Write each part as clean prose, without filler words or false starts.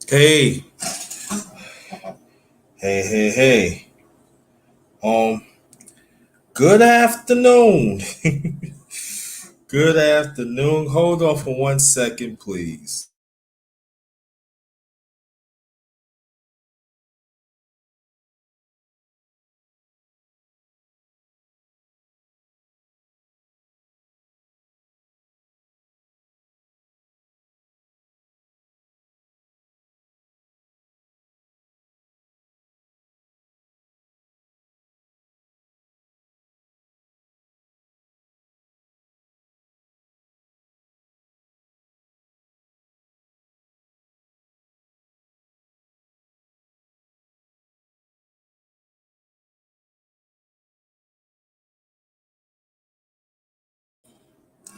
Hey, hey. Um, good afternoon. Good afternoon. Hold on for 1 second, please.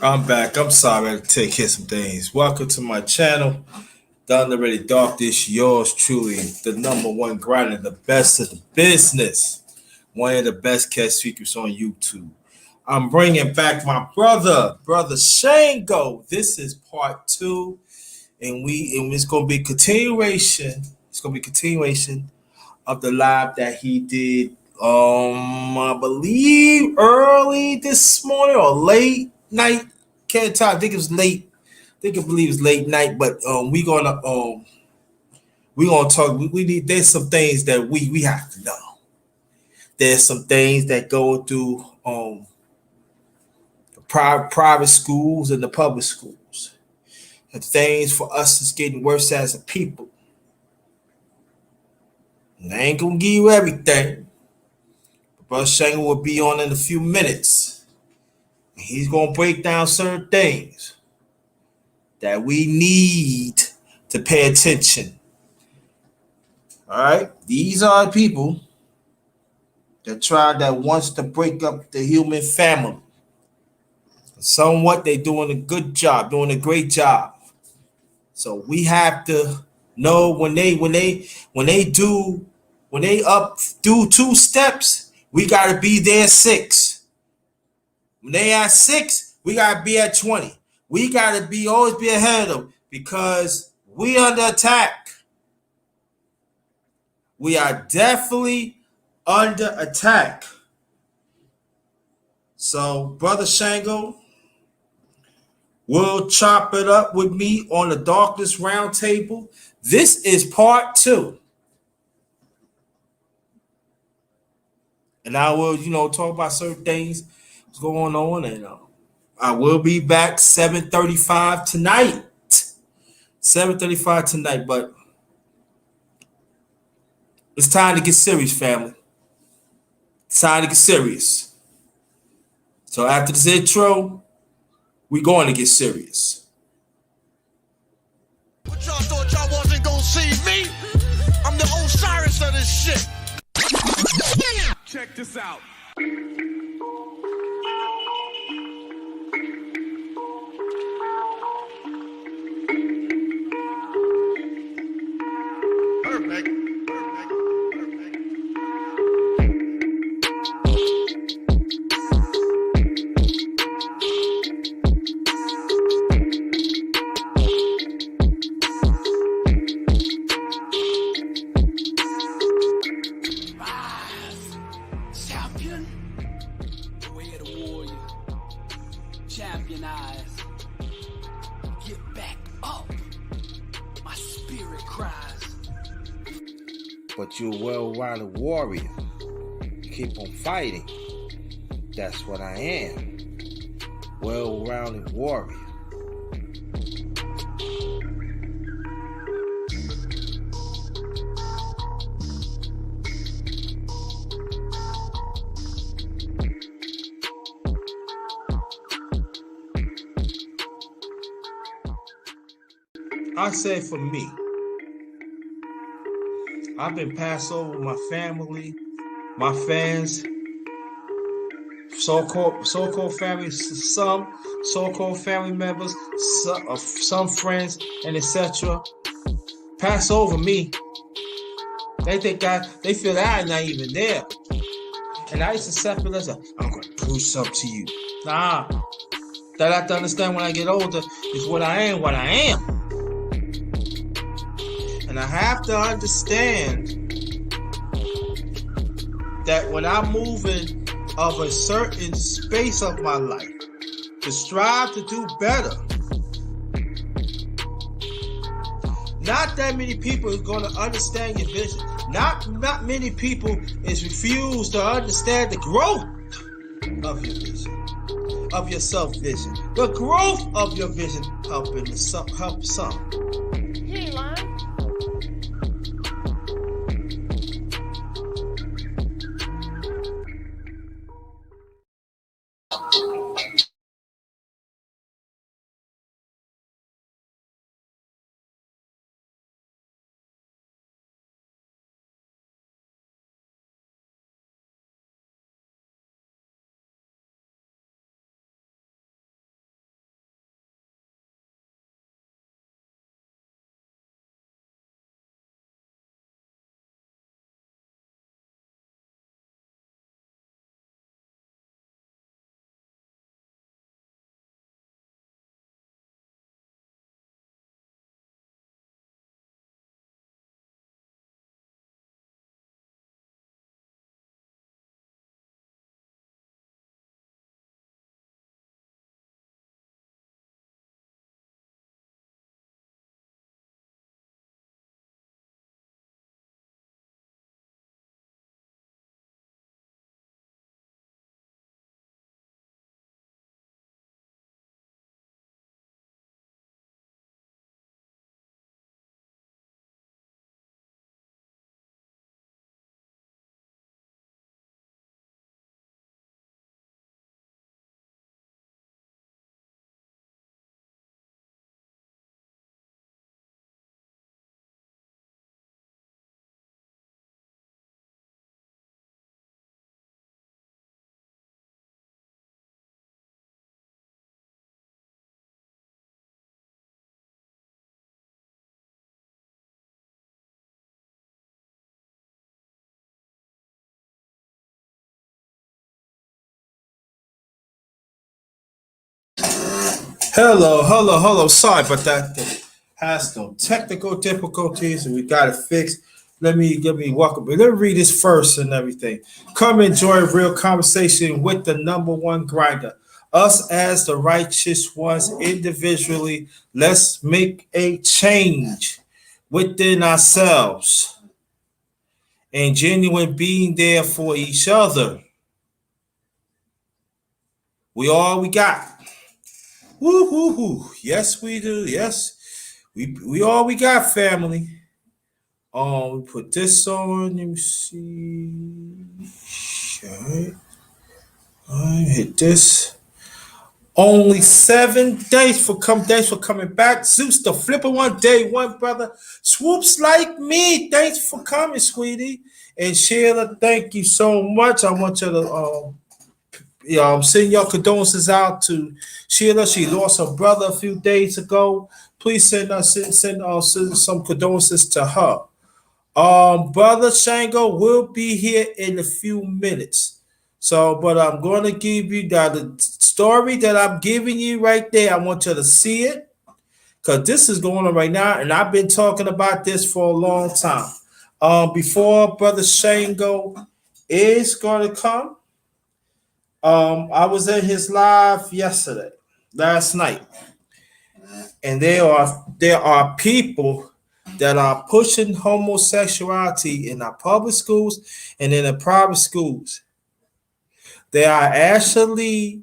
I'm back. I'm sorry I had to take care of some things. Welcome to my channel. Done already dark this yours truly, the number one grinder, the best of the business. One of the best cat speakers on YouTube. I'm bringing back my brother Shango. This is part two, and it's gonna be continuation. It's gonna be continuation of the live that he did I believe early this morning or late night. Can't tell. I think it was late. I believe it's late night, but we gonna talk. We need. There's some things that we have to know. There's some things that go through the private schools and the public schools. The things for us is getting worse as a people. And I ain't gonna give you everything. Brother Shango will be on in a few minutes. He's gonna break down certain things that we need to pay attention. All right, these are people that wants to break up the human family. Somewhat they doing a good job, doing a great job. So we have to know when they up do two steps, we gotta be there six. When they at six, we gotta be at 20. We gotta be always be ahead of them because we under attack. We are definitely under attack. So, Brother Shango will chop it up with me on the Darkness Roundtable. This is part two. And I will, talk about certain things that's going on. And I will be back 7:35 tonight. 7:35 tonight, but it's time to get serious, family. It's time to get serious. So after this intro, we're going to get serious. But y'all thought y'all wasn't gonna see me? I'm the Osiris of this shit. Check this out. Perfect. But you're a well-rounded warrior. You keep on fighting. That's what I am. Well-rounded warrior. I say for me, I've been passed over with my family, my fans, so-called family, some so-called family members, some friends, and etc. Pass over me. They feel that I'm not even there. And I used to accept it as I'm gonna prove something to you. Nah. That I have to understand when I get older is what I am. And I have to understand that when I'm moving of a certain space of my life to strive to do better, not that many people are going to understand your vision. Not many people is refused to understand the growth of your vision, of your self-vision. The growth of your vision help some. He ain't lying. Hello. Sorry about that. Has some technical difficulties and we got it fixed. Let me welcome. Let me read this first and everything. Come enjoy a real conversation with the number one grinder. Us as the righteous ones individually. Let's make a change within ourselves and genuine being there for each other. We got. Woo hoo hoo. Yes, we do. Yes. We all we got, family. We put this on. Let me see. Okay. Hit this. Only 7 days for coming back. Zeus the flipper one day one brother. Swoops like me. Thanks for coming, sweetie. And Sheila, thank you so much. I want you to send your condolences out to Sheila. She lost her brother a few days ago. Please send some condolences to her. Brother Shango will be here in a few minutes. So, but I'm going to give you the story that I'm giving you right there. I want you to see it because this is going on right now, and I've been talking about this for a long time. Before Brother Shango is going to come, I was in his live last night, and there are people that are pushing homosexuality in our public schools and in the private schools. They are actually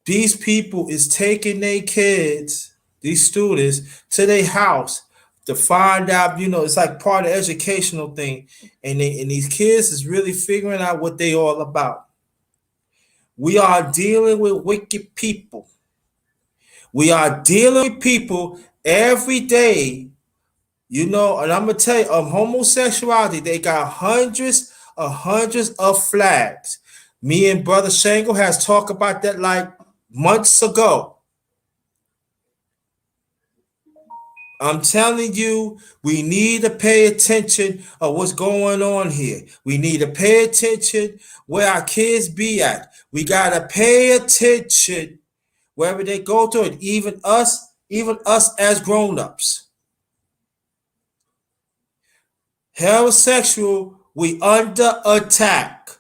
these people is taking their kids, these students, to their house to find out. It's like part of the educational thing, and these kids is really figuring out what they all about. We are dealing with wicked people. We are dealing with people every day. And I'm gonna tell you, homosexuality, they got hundreds of flags. Me and Brother Shango has talked about that like months ago. I'm telling you, we need to pay attention of what's going on here. We need to pay attention where our kids be at. We gotta pay attention wherever they go to, and even us as grown-ups. Heterosexual, we under attack.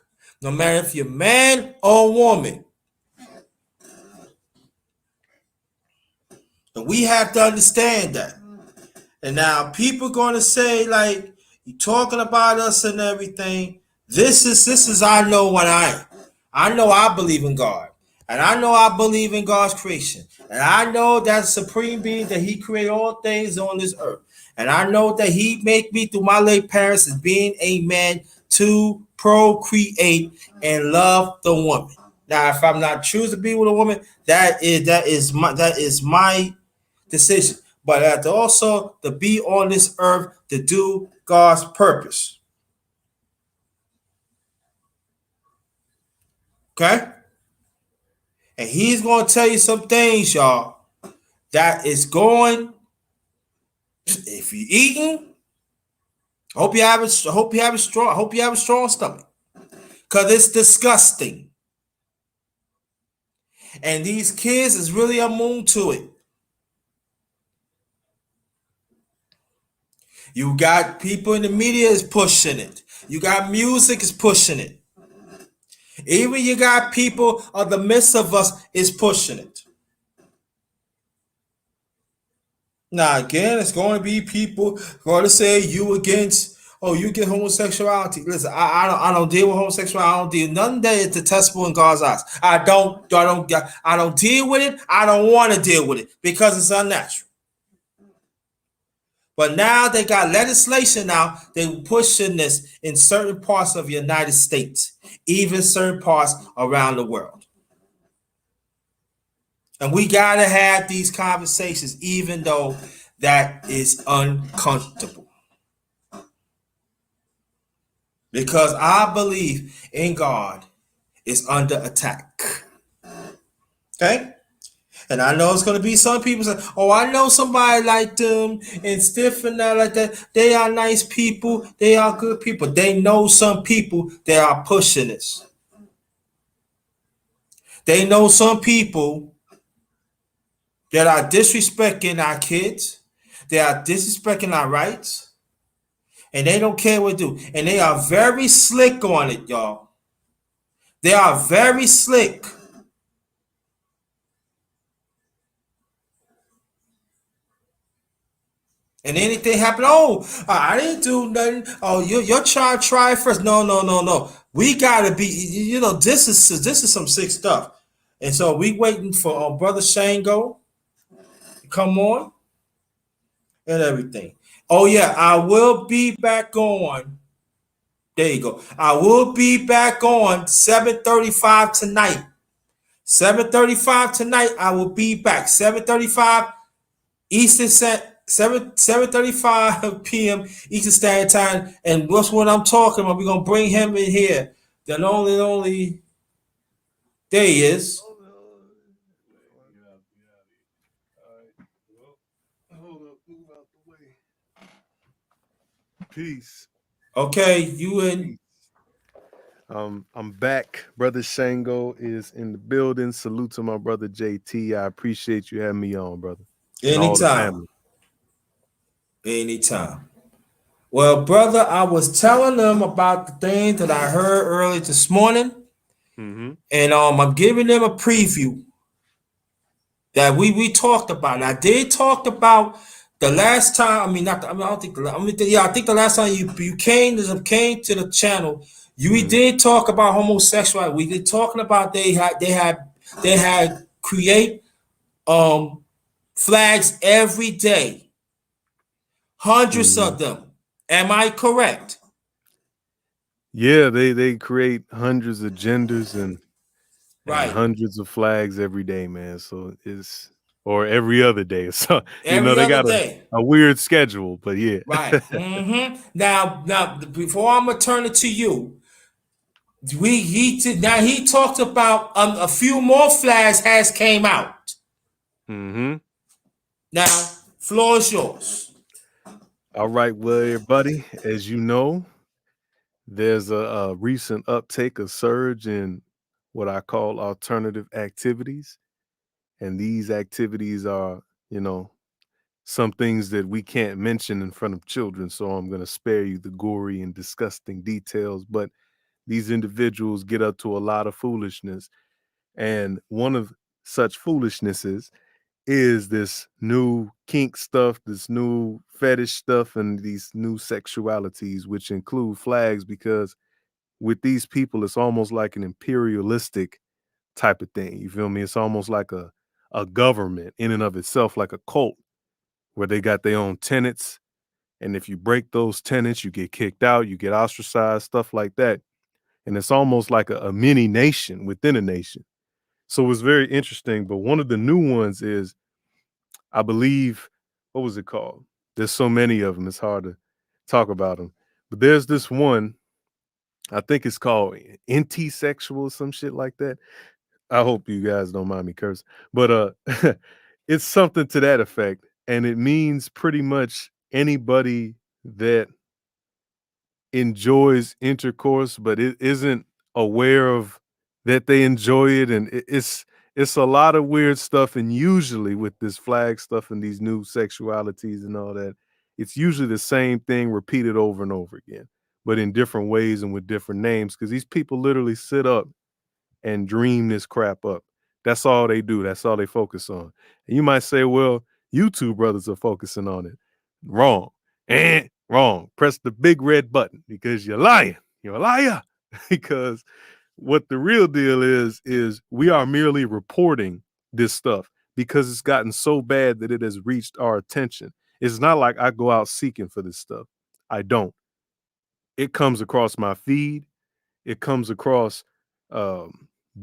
No matter if you're man or woman. And we have to understand that. And now people gonna say, like, you talking about us and everything. This is I know what I am. I know I believe in God. And I know I believe in God's creation. And I know that supreme being that he created all things on this earth. And I know that he made me through my late parents as being a man to procreate and love the woman. Now, if I'm not choose to be with a woman, that is my decision. But I have to also to be on this earth to do God's purpose. Okay? And he's going to tell you some things, y'all, that is going, if you're eating, hope you have a strong stomach. Because it's disgusting. And these kids is really immune to it. You got people in the media is pushing it. You got music is pushing it. Even you got people of the midst of us is pushing it. Now again, it's going to be people going to say you against, oh, you get homosexuality. Listen, I don't deal with homosexuality. I don't deal nothing that is detestable in God's eyes. I don't deal with it. I don't want to deal with it because it's unnatural. But now they got legislation now. They pushing this in certain parts of the United States, even certain parts around the world. And we gotta have these conversations, even though that is uncomfortable. Because our belief in God is under attack. Okay? And I know it's going to be some people say, oh, I know somebody like them and stiff and that like that. They are nice people. They are good people. They know some people that are pushing this. They know some people that are disrespecting our kids. They are disrespecting our rights. And they don't care what to do. And they are very slick on it, y'all. They are very slick. And anything happen, oh, I didn't do nothing. Oh, your child try first. No. We gotta be, this is some sick stuff. And so we waiting for brother Shango to come on and everything. Oh yeah, I will be back on. There you go. I will be back on 7:35 tonight. 7:35 tonight. I will be back. 7:35 Eastern 7:35 p.m. Eastern Standard Time. And what's what I'm talking about? We're gonna bring him in here. The only there he is. Hold up, move out the way. Peace. Okay, you in. I'm back. Brother Shango is in the building. Salute to my brother JT. I appreciate you having me on, brother. And all the Anytime. family. Anytime. Well, brother, I was telling them about the thing that I heard early this morning. Mm-hmm. And I'm giving them a preview that we talked about. Now, they talked about the last time. I mean, not. I don't think. I think the last time you came to the channel, we did talk about homosexuality. We did talking about they had create flags every day, hundreds of them. Am I correct? Yeah, they create hundreds of genders and Right. hundreds of flags every day, man. So it's or every other day. So Every they other got day. a weird schedule, but yeah. Right. Now, before I'm gonna turn it to you, he talked about a few more flags has came out. Mm-hmm. Now, floor is yours. All right, well, everybody, as you know, there's a recent uptake, a surge in what I call alternative activities. And these activities are, some things that we can't mention in front of children. So I'm going to spare you the gory and disgusting details. But these individuals get up to a lot of foolishness. And one of such foolishnesses is this new kink stuff, this new fetish stuff, and these new sexualities, which include flags, because with these people, it's almost like an imperialistic type of thing. You feel me? It's almost like a government in and of itself, like a cult, where they got their own tenets. And if you break those tenets, you get kicked out, you get ostracized, stuff like that. And it's almost like a mini nation within a nation. So it's very interesting. But one of the new ones is, I believe, what was it called? There's so many of them, it's hard to talk about them. But there's this one, I think it's called anti-sexual, some shit like that. I hope you guys don't mind me curse. But it's something to that effect. And it means pretty much anybody that enjoys intercourse, but it isn't aware of that they enjoy it. And it's a lot of weird stuff. And usually with this flag stuff and these new sexualities and all that, it's usually the same thing repeated over and over again, but in different ways and with different names. Because these people literally sit up and dream this crap up. That's all they do. That's all they focus on. And you might say, well, you two brothers are focusing on it. Wrong. Wrong. Press the big red button because you're lying. You're a liar. Because what the real deal is we are merely reporting this stuff because it's gotten so bad that it has reached our attention. It's not like I go out seeking for this stuff. I don't. It comes across my feed. It comes across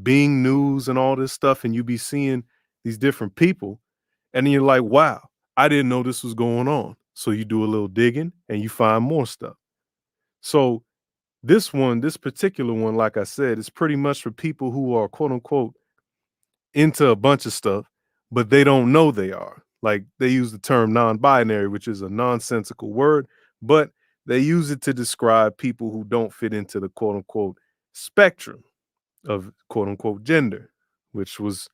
Bing News and all this stuff, and you be seeing these different people, and then you're like, wow, I didn't know this was going on. So you do a little digging and you find more stuff. So this particular one, like I said, is pretty much for people who are quote unquote into a bunch of stuff, but they don't know they are. Like they use the term non-binary, which is a nonsensical word, but they use it to describe people who don't fit into the quote unquote spectrum of quote unquote gender, which was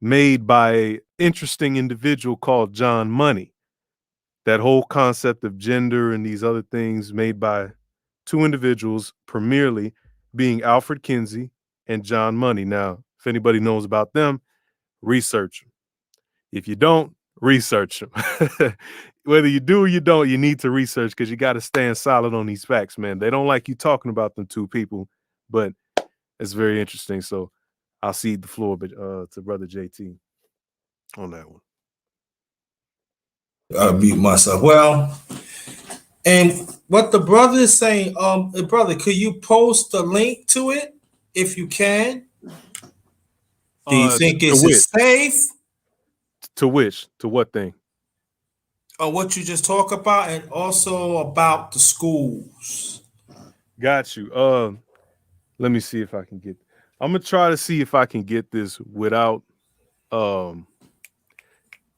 made by an interesting individual called John Money. That whole concept of gender and these other things made by two individuals, primarily being Alfred Kinsey and John Money. Now, if anybody knows about them, research them. If you don't, research them. Whether you do or you don't, you need to research because you got to stand solid on these facts, man. They don't like you talking about them two people, but it's very interesting. So I'll cede the floor to Brother JT on that one. I'll mute myself. Well, and what the brother is saying, brother, could you post a link to it if you can? Do you think it's safe? To which? To what thing? What you just talk about, and also about the schools. Got you. Let me see if I can get. I'm gonna try to see if I can get this without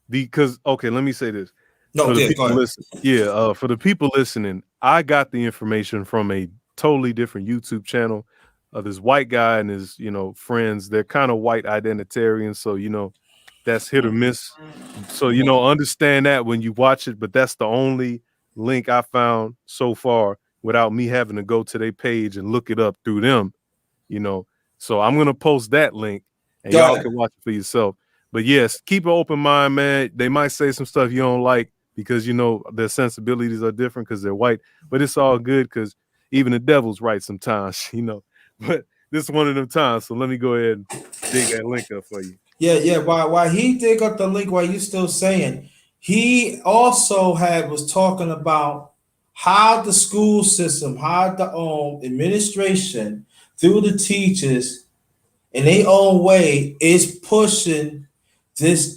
because okay, let me say this. No, for the yeah, people listening, for the people listening, I got the information from a totally different YouTube channel. This white guy and his, friends, they're kind of white identitarians, so that's hit or miss. So understand that when you watch it, but that's the only link I found so far without me having to go to their page and look it up through them. So I'm gonna post that link and y'all can watch it for yourself. But yes, keep an open mind, man. They might say some stuff you don't like because their sensibilities are different because they're white, but it's all good because even the devil's right sometimes, But this is one of them times. So let me go ahead and dig that link up for you. Yeah. While he dig up the link, while you still saying, he also was talking about how the school system, how the administration through the teachers in their own way is pushing this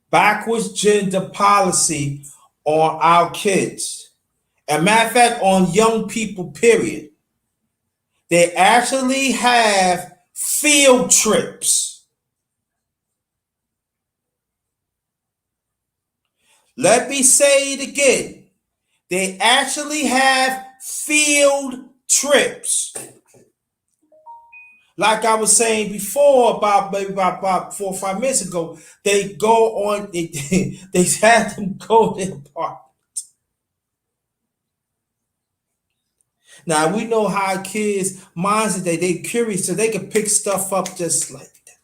backwards gender policy on our kids. As a matter of fact, on young people, period. They actually have field trips. Let me say it again. They actually have field trips. Like I was saying before, about maybe about 4 or 5 minutes ago, they go on. They had them go to their park. Now we know how kids' minds today. They curious, so they can pick stuff up just like that.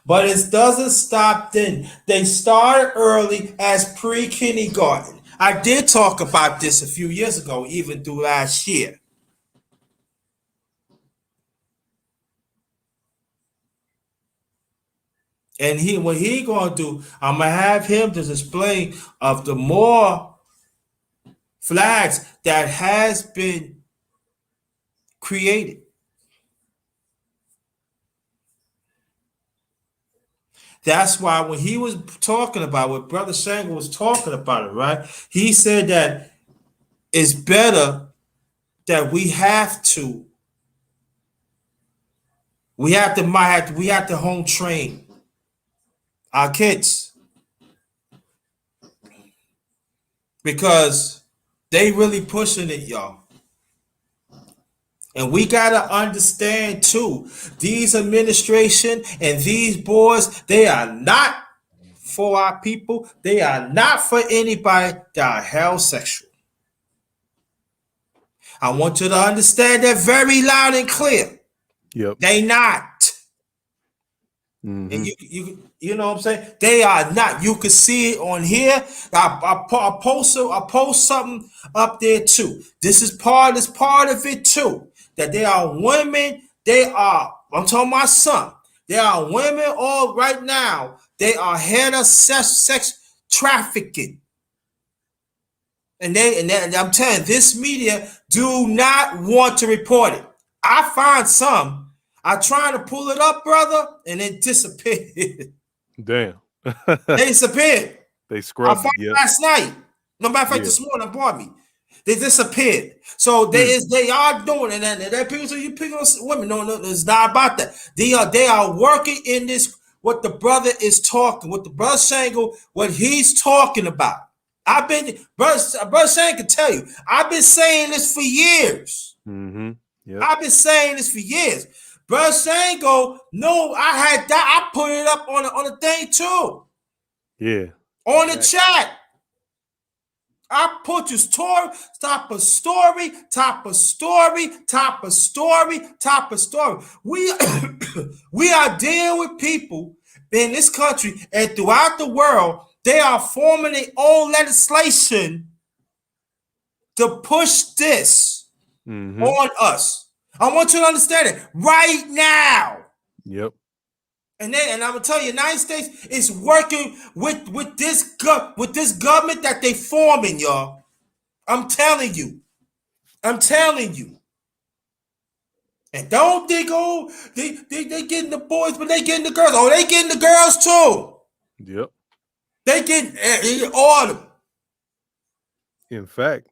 But it doesn't stop then. They started early as pre-kindergarten. I did talk about this a few years ago, even through last year. And what he gonna do, I'm gonna have him to display of the more flags that has been created. That's why when he was talking about what Brother Shango was talking about it, right? He said that it's better that we have to home train our kids because they really pushing it, y'all. And we gotta understand too, these administration and these boards, they are not for our people. They are not for anybody that are heterosexual. I want you to understand that very loud and clear. Yep. They not. And Mm-hmm. you know what I'm saying? They are not. You can see it on here. I post something up there too. This part of it too. That they are women. I'm talking my son. There are women all right now. They are head of sex trafficking. And I'm telling you, this media do not want to report it. I find some. I try to pull it up, brother, and it disappeared. Damn. They disappeared. They I scrubbed found it. Yep. it last night. No matter of fact, Yeah. this morning, pardon me. They disappeared. So they are doing it, and that people say you pick on women. No, it's not about that. They are working in this. What the brother is talking, what the brother Shango, what he's talking about. Brother Shango can tell you. I've been saying this for years. Mm-hmm. Yep. I've been saying this for years. Brother Shango, no, I had that. I put it up on the thing too. Yeah. On the chat. I put your story, top of story, top of story, top of story, top of story. We we are dealing with people in this country and throughout the world. They are forming their own legislation to push this on us. I want you to understand it right now. Yep. And I'm gonna tell you, the United States is working with this government that they forming, y'all. I'm telling you. And don't think, oh, they getting the boys, but they getting the girls. Oh, they getting the girls too. Yep. They getting all of them. In fact,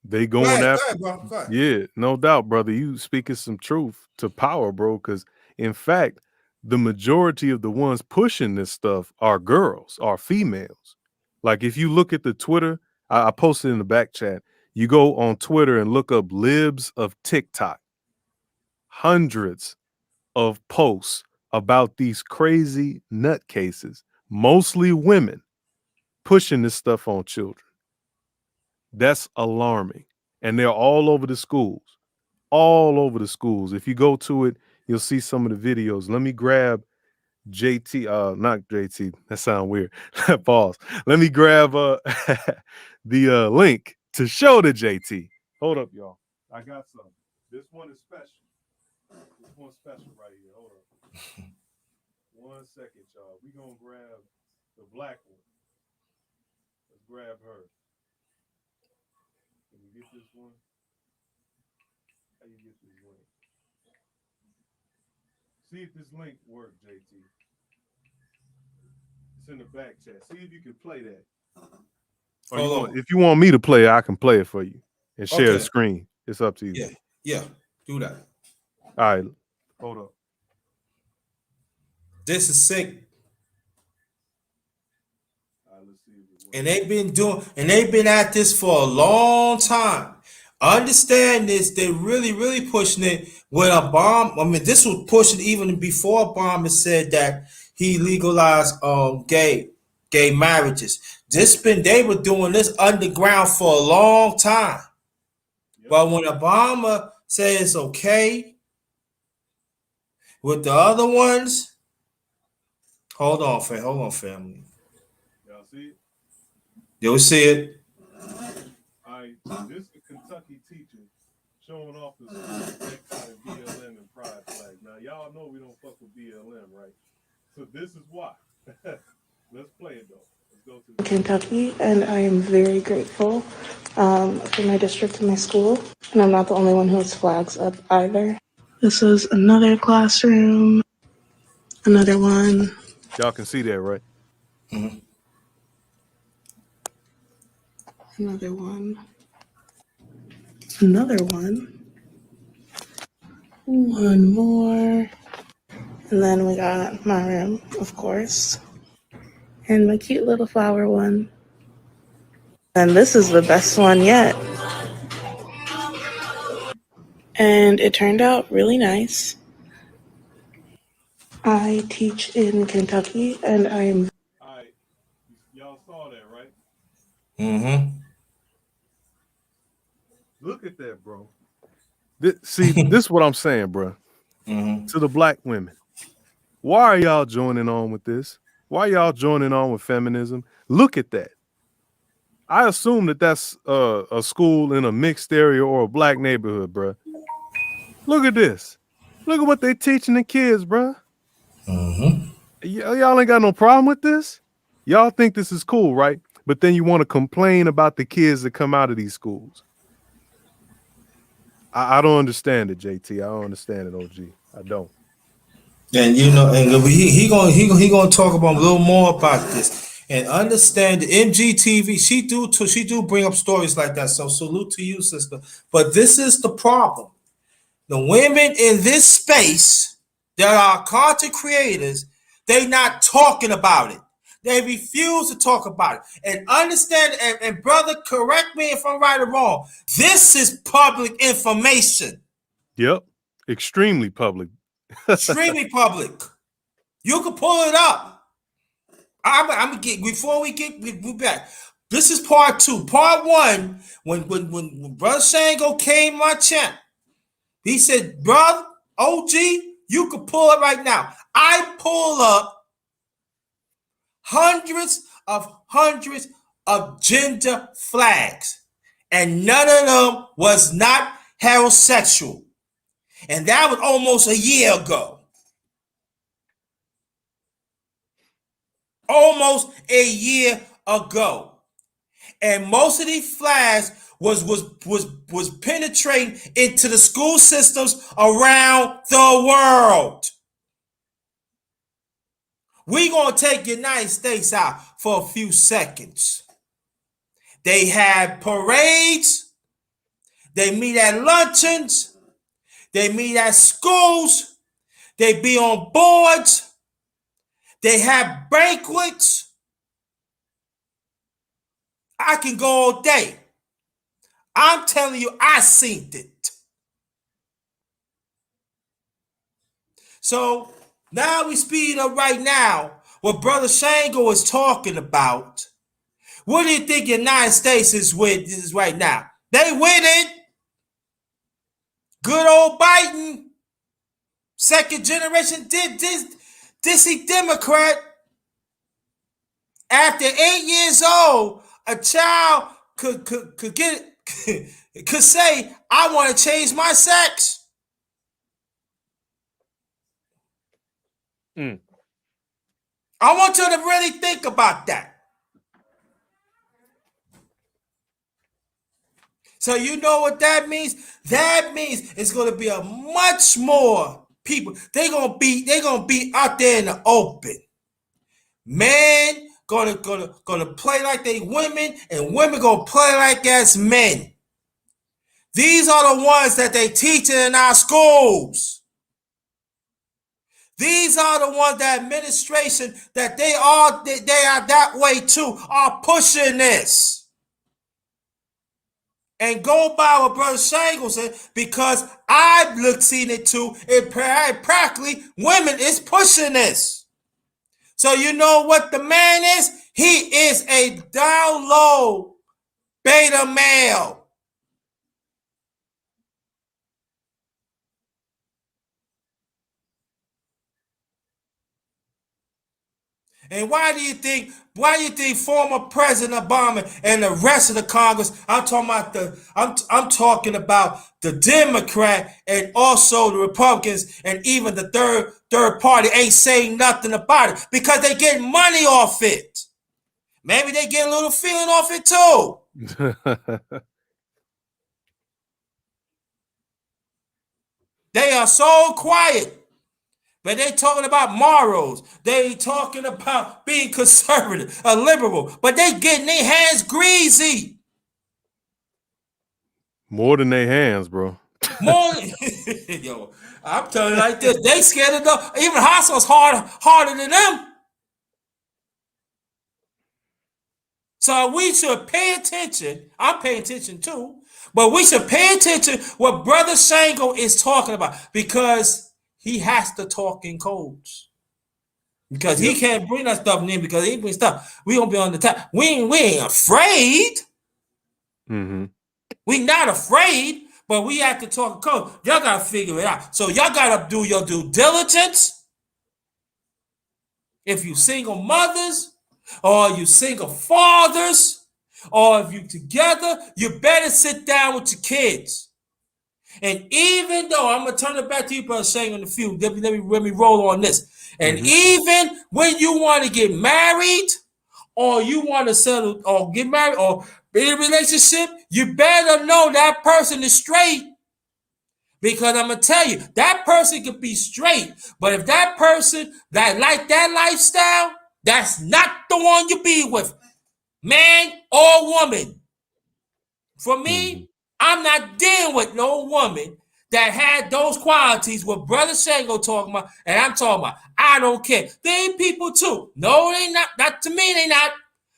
they Go going ahead, after. bro. Go ahead. Yeah, no doubt, brother. You speaking some truth to power, bro. Because in fact, the majority of the ones pushing this stuff are girls, are females. Like if you look at the Twitter, I posted in the back chat. You go on Twitter and look up libs of TikTok. Hundreds of posts about these crazy nutcases, mostly women, pushing this stuff on children. That's alarming. And they're all over the schools. All over the schools. If you go to it, you'll see some of the videos. Let me grab JT, not JT, that sounds weird. Pause. Let me grab the link to show the JT. Hold up, y'all. I got some. This one is special. This one's special right here. Hold up. 1 second, y'all. We gonna grab the black one. Let's grab her. Can we get this one? How you get this link? See if this link works, JT. It's in the back chat. See if you can play that. If you want me to play it, I can play it for you and share the screen. It's up to you. Yeah. Do that. All right. Hold up. This is sick. All right, let's see if it works. And they've been at this for a long time. Understand this, they're really, really pushing it when Obama, I mean, this was pushing even before Obama said that he legalized gay marriages. They were doing this underground for a long time. Yep. But when Obama said it's okay with the other ones, hold on, family. Y'all see it? You'll see it. All right, this is a Kentucky teacher showing off the school BLM and pride flag. Now, y'all know we don't fuck with BLM, right? So this is why. Let's play it, though. Let's go to Kentucky, and I am very grateful for my district and my school. And I'm not the only one who has flags up either. This is another classroom. Another one. Y'all can see that, right? Mm-hmm. Another one. Another one. One more. And then we got my room, of course. And my cute little flower one. And this is the best one yet. And it turned out really nice. I teach in Kentucky, and I am... All right. Y'all saw that, right? Mm-hmm. Look at that, bro. This is what I'm saying, bro. Mm-hmm. To the black women. Why are y'all joining on with this? Why y'all joining on with feminism? Look at that. I assume that that's a school in a mixed area or a black neighborhood, bro. Look at this. Look at what they teaching the kids, bro. Mm-hmm. Y'all ain't got no problem with this? Y'all think this is cool, right? But then you want to complain about the kids that come out of these schools. I don't understand it, JT. I don't understand it, OG. I don't. And you know, and he gonna talk about a little more about this and understand the MGTV. She do bring up stories like that. So salute to you, sister. But this is the problem. The women in this space that are content creators, they not talking about it. They refuse to talk about it. And understand, and brother, correct me if I'm right or wrong. This is public information. Yep. Extremely public. Extremely public. You can pull it up. I'm gonna get before we back. This is part 2. Part 1, when Brother Shango came my champ, he said, "Brother OG, you can pull it right now." I pull up hundreds of gender flags, and none of them was not heterosexual, and that was almost a year ago. Almost a year ago. And most of these flags was penetrating into the school systems around the world. We're going to take the United States out for a few seconds. They have parades. They meet at luncheons. They meet at schools. They be on boards. They have banquets. I can go all day. I'm telling you, I seen it. So now we speed up right now. What Brother Shango is talking about. What do you think the United States is right now? They winning. Good old Biden. Second generation dissy Democrat. After 8 years old, a child could say, "I want to change my sex." I want you to really think about that. So you know what that means? That means it's going to be a much more people. They're gonna be out there in the open. Men gonna play like they women, and women gonna play like as men. These are the ones that they teach in our schools. These are the ones, that administration, that they are that way too, are pushing this. And go by what Brother Shango said, because I've seen it too. It practically, women is pushing this. So you know what the man is? He is a down low beta male. And why do you think former President Obama and the rest of the Congress, I'm talking about the Democrat and also the Republicans and even the third party ain't saying nothing about it? Because they get money off it. Maybe they get a little feeling off it too. They are so quiet. But they talking about morals. They talking about being conservative, a liberal. But they getting their hands greasy. More than their hands, bro. More. Yo, I'm telling you like this. They scared of them. Even hospitals harder than them. So we should pay attention. I'm paying attention too. But we should pay attention what Brother Shango is talking about, because he has to talk in codes. Because he can't bring that stuff in, because he brings stuff. We gonna be on the top. We ain't afraid. Mm-hmm. We not afraid, but we have to talk code. Y'all gotta figure it out. So y'all gotta do your due diligence. If you single mothers, or you single fathers, or if you together, you better sit down with your kids. And even though, I'm gonna turn it back to you, Brother Shango, in a few. Let me roll on this. And even when you want to get married, or you want to settle or get married or be in a relationship, you better know that person is straight. Because I'm gonna tell you, that person could be straight, but if that person that like that lifestyle, that's not the one you be with, man or woman. For me, I'm not dealing with no woman that had those qualities what Brother Shango talking about, and I'm talking about. I don't care. They ain't people too. No, they not. Not to me, they not.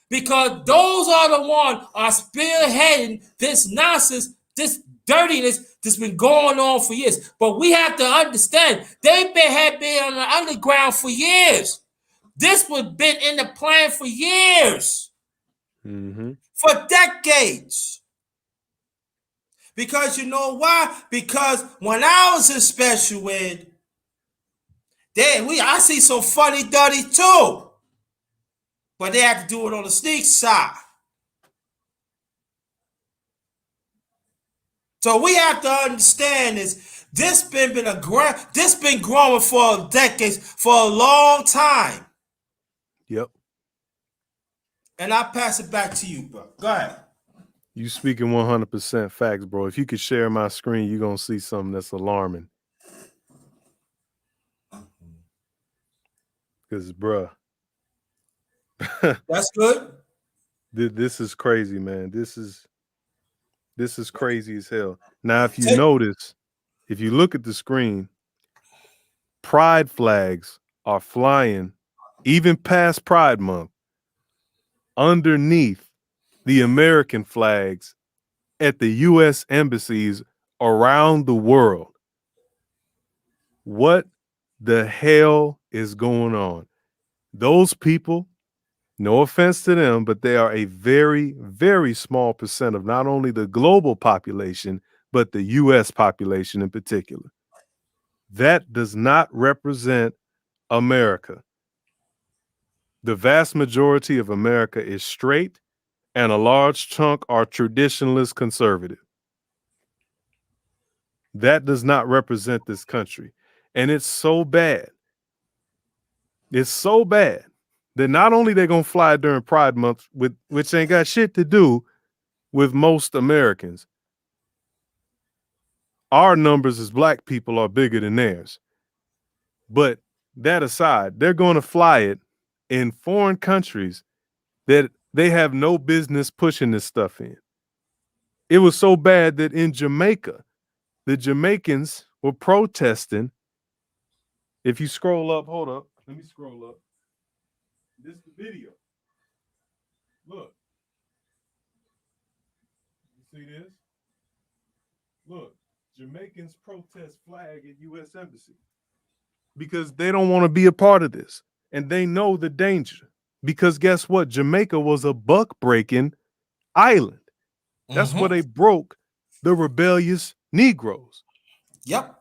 Because those are the ones are spearheading this nonsense, this dirtiness that's been going on for years. But we have to understand, have been on the underground for years. This was been in the plan for years. For decades. Because you know why? Because when I was in special ed, I see some funny dirty too. But they had to do it on the sneak side. So we have to understand this been growing for decades, for a long time. Yep. And I pass it back to you, bro. Go ahead. You speaking 100% facts, bro. If you could share my screen, you're going to see something that's alarming. Because, bruh. That's good. This is crazy, man. This is crazy as hell. Now, if you notice, if you look at the screen, pride flags are flying, even past Pride Month, underneath the American flags at the U.S. embassies around the world. What the hell is going on? Those people, no offense to them, but they are a very, very small percent of not only the global population, but the U.S. population in particular. That does not represent America. The vast majority of America is straight, and a large chunk are traditionalist conservative. That does not represent this country. And it's so bad. It's so bad that not only they're going to fly during Pride Month, which ain't got shit to do with most Americans. Our numbers as Black people are bigger than theirs. But that aside, they're going to fly it in foreign countries that they have no business pushing this stuff in. It was so bad that in Jamaica, the Jamaicans were protesting If you scroll up, hold up. Let me scroll up. This is the video. Look. You see this? Look. Jamaicans protest flag at U.S. Embassy. Because they don't want to be a part of this. And they know the danger. Because guess what? Jamaica was a buck-breaking island. That's where they broke the rebellious Negroes. Yep.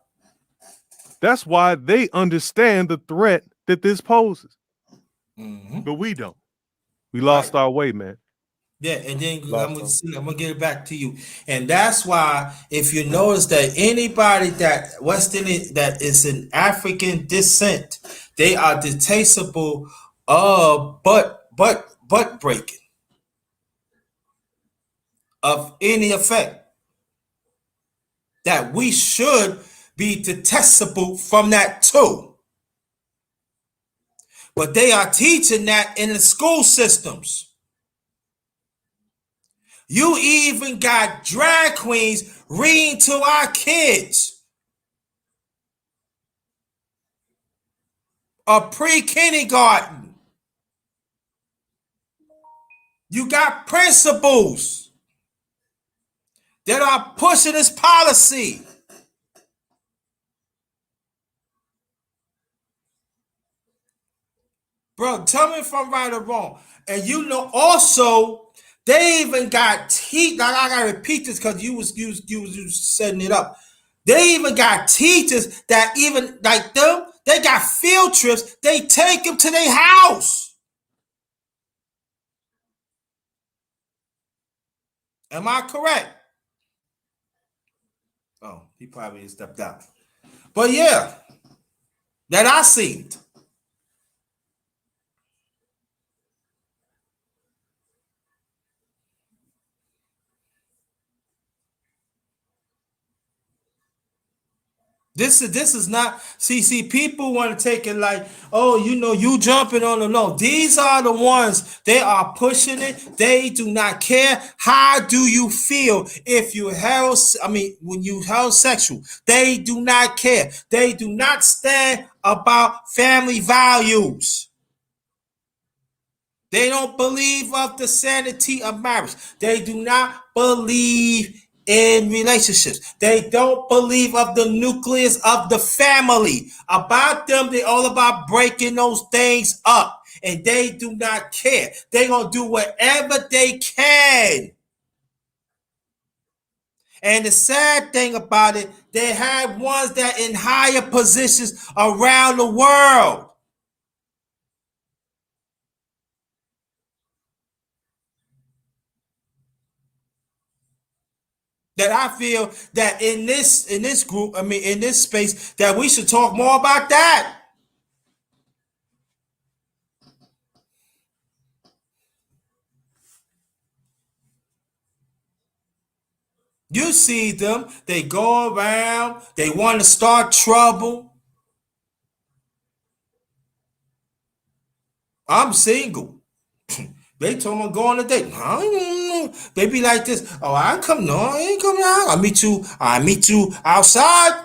That's why they understand the threat that this poses. But we don't. We lost our way, man. Yeah, and then I'm gonna get it back to you, and that's why if you notice that anybody that that is an African descent, they are detestable of butt breaking of any effect. That we should be detestable from that too, but they are teaching that in the school systems. You even got drag queens reading to our kids. A pre-kindergarten. You got principals that are pushing this policy. Bro, tell me if I'm right or wrong. And you know, also, they even got teachers. I gotta repeat this because you was setting it up. They even got teachers that even like them. They got field trips. They take them to their house. Am I correct? Oh, he probably stepped out. But yeah, that I seen. This is not see people want to take it like, oh, you know, you jumping on the low. These are the ones, they are pushing it. They do not care. How do you feel if you when you heterosexual? They do not care. They do not stand about family values. They don't believe of the sanity of marriage. They do not believe in relationships. They don't believe of the nucleus of the family. About them, they all about breaking those things up. And they do not care. They're going to do whatever they can. And the sad thing about it, they have ones that in higher positions around the world. That I feel that in this group, in this space, that we should talk more about that. You see them, they go around, they want to start trouble. I'm single. They told me go on a date. They be like this. Oh, I ain't coming out. I meet you outside.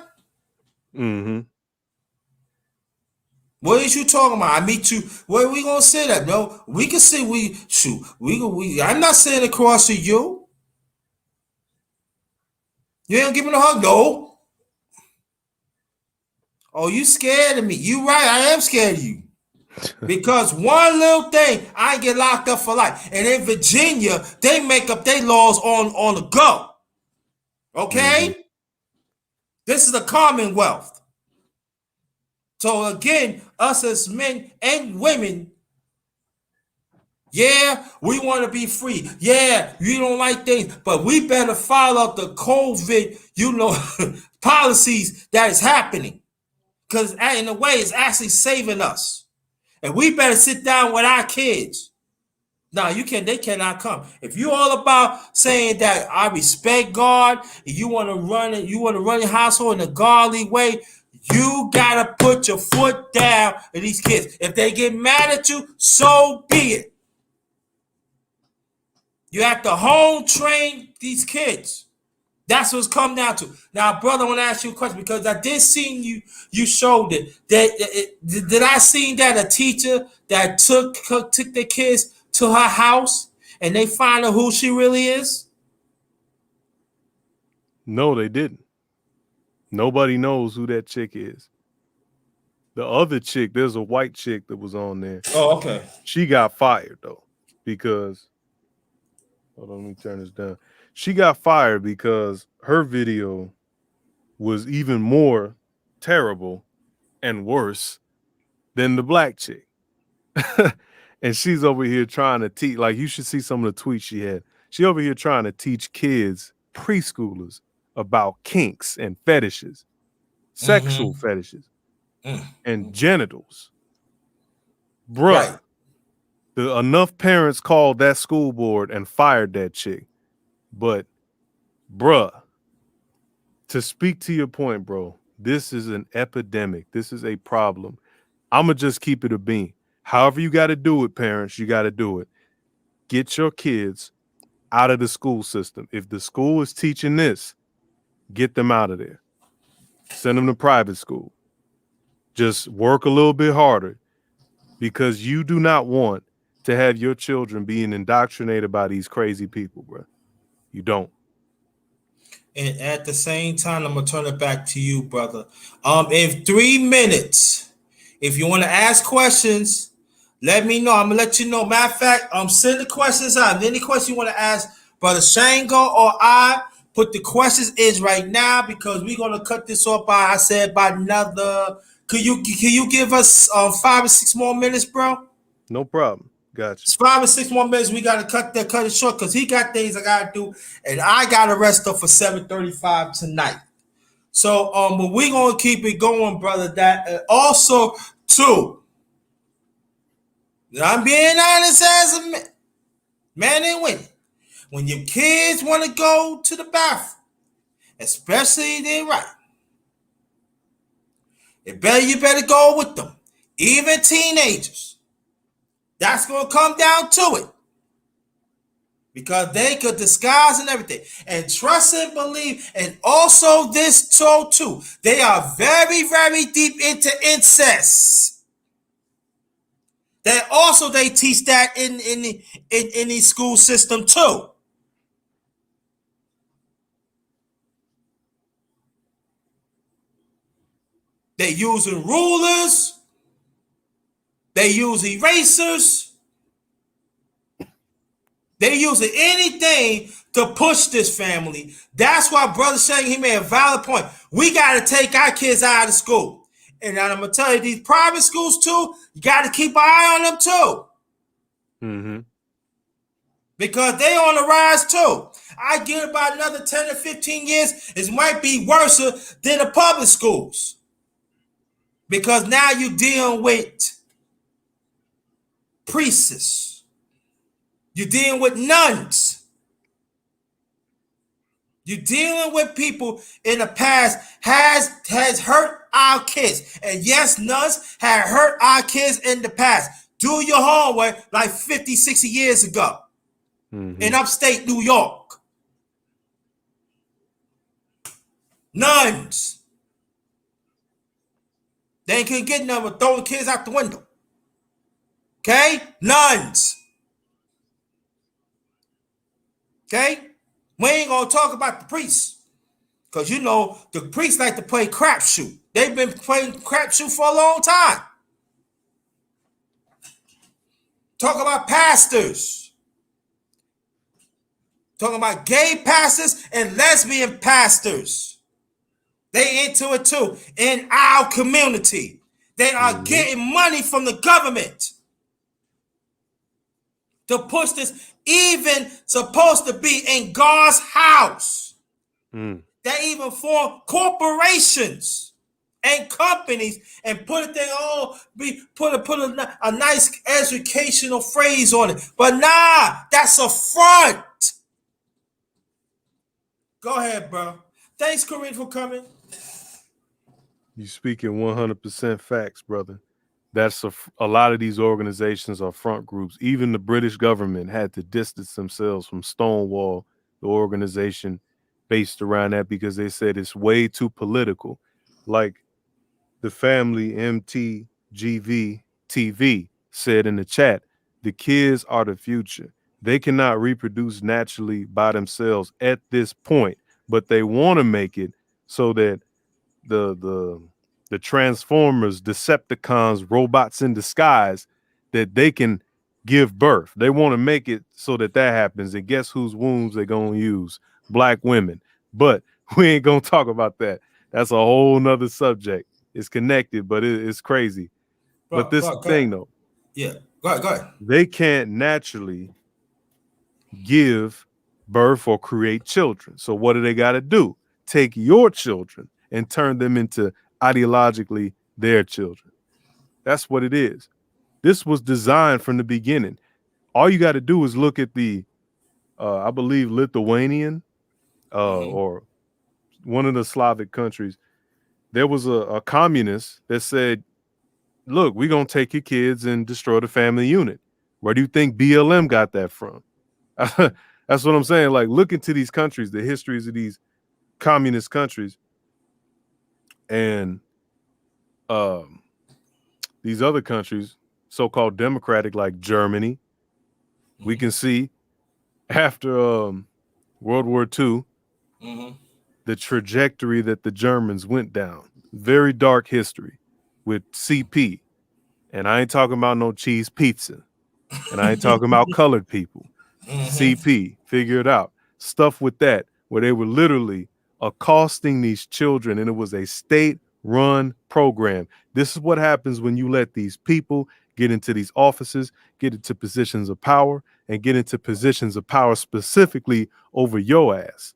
What is you talking about? I meet you. Where we gonna sit at? No, we can sit. I'm not sitting across from you. You ain't giving a hug, no. Oh, you scared of me? You right? I am scared of you. Because one little thing, I get locked up for life. And in Virginia, they make up their laws on the go. Okay? This is a commonwealth. So again, us as men and women, yeah, we want to be free. Yeah, you don't like things, but we better follow the COVID, policies that is happening. Because in a way, it's actually saving us. And we better sit down with our kids. No, they cannot come. If you all about saying that I respect God, and you want to run your household in a godly way, you gotta put your foot down with these kids. If they get mad at you, so be it. You have to home train these kids. That's what it's come down to. Now, brother, I want to ask you a question because I did see you showed it. Did I see that a teacher that took their kids to her house and they find out who she really is? No, they didn't. Nobody knows who that chick is. The other chick, there's a white chick that was on there. Oh, okay. She got fired though because hold on, let me turn this down. She got fired because her video was even more terrible and worse than the black chick. And she's over here trying to teach, like you should see some of the tweets she had. She over here trying to teach kids, preschoolers, about kinks and fetishes, sexual fetishes, and genitals. Bruh, right. Enough parents called that school board and fired that chick. But, bruh, to speak to your point, bro, this is an epidemic. This is a problem. I'm going to just keep it a bean. However you got to do it, parents, you got to do it. Get your kids out of the school system. If the school is teaching this, get them out of there. Send them to private school. Just work a little bit harder because you do not want to have your children being indoctrinated by these crazy people, bro. You don't. And at the same time, I'm going to turn it back to you, brother. In 3 minutes, if you want to ask questions, let me know. I'm going to let you know. Matter of fact, send the questions out. Any question you want to ask, Brother Shango or I, put the questions in right now because we're going to cut this off by, I said, by another. Can you give us 5 or 6 more minutes, bro? No problem. Gotcha. It's 5 or 6 more minutes. We got to cut it short because he got things I got to do, and I got to rest up for 7:35 tonight. So, but we're going to keep it going, brother. That also, too, I'm being honest as a man and women. When your kids want to go to the bathroom, especially they're right, you better go with them. Even teenagers. That's going to come down to it. Because they could disguise and everything. And trust and believe. And also this too. They are very, very deep into incest. They teach that in the school system too. They using rulers. They use erasers. They using anything to push this family. That's why Brother Shango, he made a valid point. We got to take our kids out of school. And I'm going to tell you, these private schools too, you got to keep an eye on them too. Mm-hmm. Because they on the rise too. I give about another 10 or 15 years, it might be worse than the public schools. Because now you're dealing with priests. You're dealing with nuns. You're dealing with people in the past has hurt our kids. And yes, nuns have hurt our kids in the past. Do your homework like 50, 60 years ago in upstate New York. Nuns. They couldn't get none but throwing kids out the window. Okay? Nuns. Okay? We ain't going to talk about the priests. Because, you know, the priests like to play crapshoot. They've been playing crapshoot for a long time. Talk about pastors. Talking about gay pastors and lesbian pastors. They into it too. In our community. They are getting money from the government to push this, even supposed to be in God's house. They even form corporations and companies and put a nice educational phrase on it. But nah, that's a front. Go ahead, bro. Thanks, Corinne, for coming. You speaking 100% facts, brother. That's a lot of these organizations are front groups. Even the British government had to distance themselves from Stonewall, the organization based around that because they said it's way too political. Like the family MTGV TV said in the chat, the kids are the future. They cannot reproduce naturally by themselves at this point, but they want to make it so that the Transformers, Decepticons, robots in disguise, that they can give birth. They want to make it so that happens. And guess whose wombs they're going to use? Black women. But we ain't going to talk about that. That's a whole nother subject. It's connected, but it's crazy. But this thing, though. Yeah, go ahead. They can't naturally give birth or create children. So what do they got to do? Take your children and turn them into ideologically their children. That's what it is. This was designed from the beginning. All you got to do is look at the, I believe, Lithuanian or one of the Slavic countries. There was a communist that said, look, we're going to take your kids and destroy the family unit. Where do you think BLM got that from? That's what I'm saying. Like, look into these countries, the histories of these communist countries, and these other countries, so-called democratic, like Germany. We can see after World War II, the trajectory that the Germans went down. Very dark history with CP. And I ain't talking about no cheese pizza. And I ain't talking about colored people. CP, figure it out. Stuff with that, where they were literally accosting these children, and it was a state-run program. This is what happens when you let these people get into these offices, get into positions of power, and get into positions of power specifically over your ass.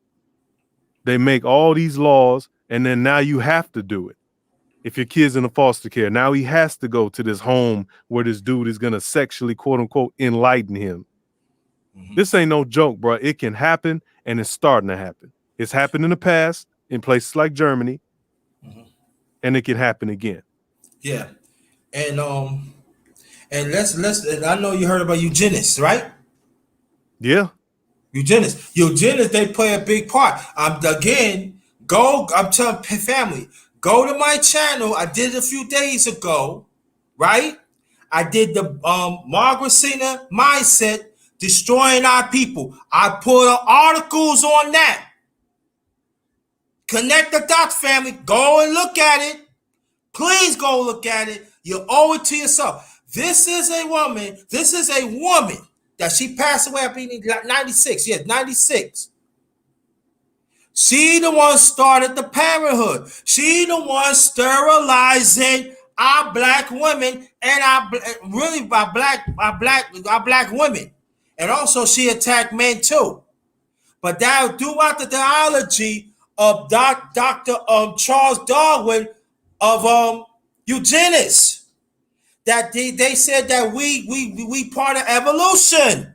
They make all these laws, and then now you have to do it. If your kid's in a foster care, now he has to go to this home where this dude is going to sexually, quote unquote, enlighten him. This ain't no joke, bro. It can happen, and it's starting to happen. It's happened in the past in places like Germany, and it can happen again. Yeah, and let's and I know you heard about eugenics, right? Yeah. Eugenics, they play a big part. I'm telling family, go to my channel. I did it a few days ago, right? I did the Margaret Singer mindset, destroying our people. I put articles on that. Connect the dots, family. Go and look at it. Please go look at it. You owe it to yourself. This is a woman that she passed away, I think, 96. Yes, 96. She the one started the parenthood. She the one sterilizing our black women and our black women. And also she attacked men too. But that throughout the ideology of Dr. Charles Darwin of eugenics, that they said that we part of evolution,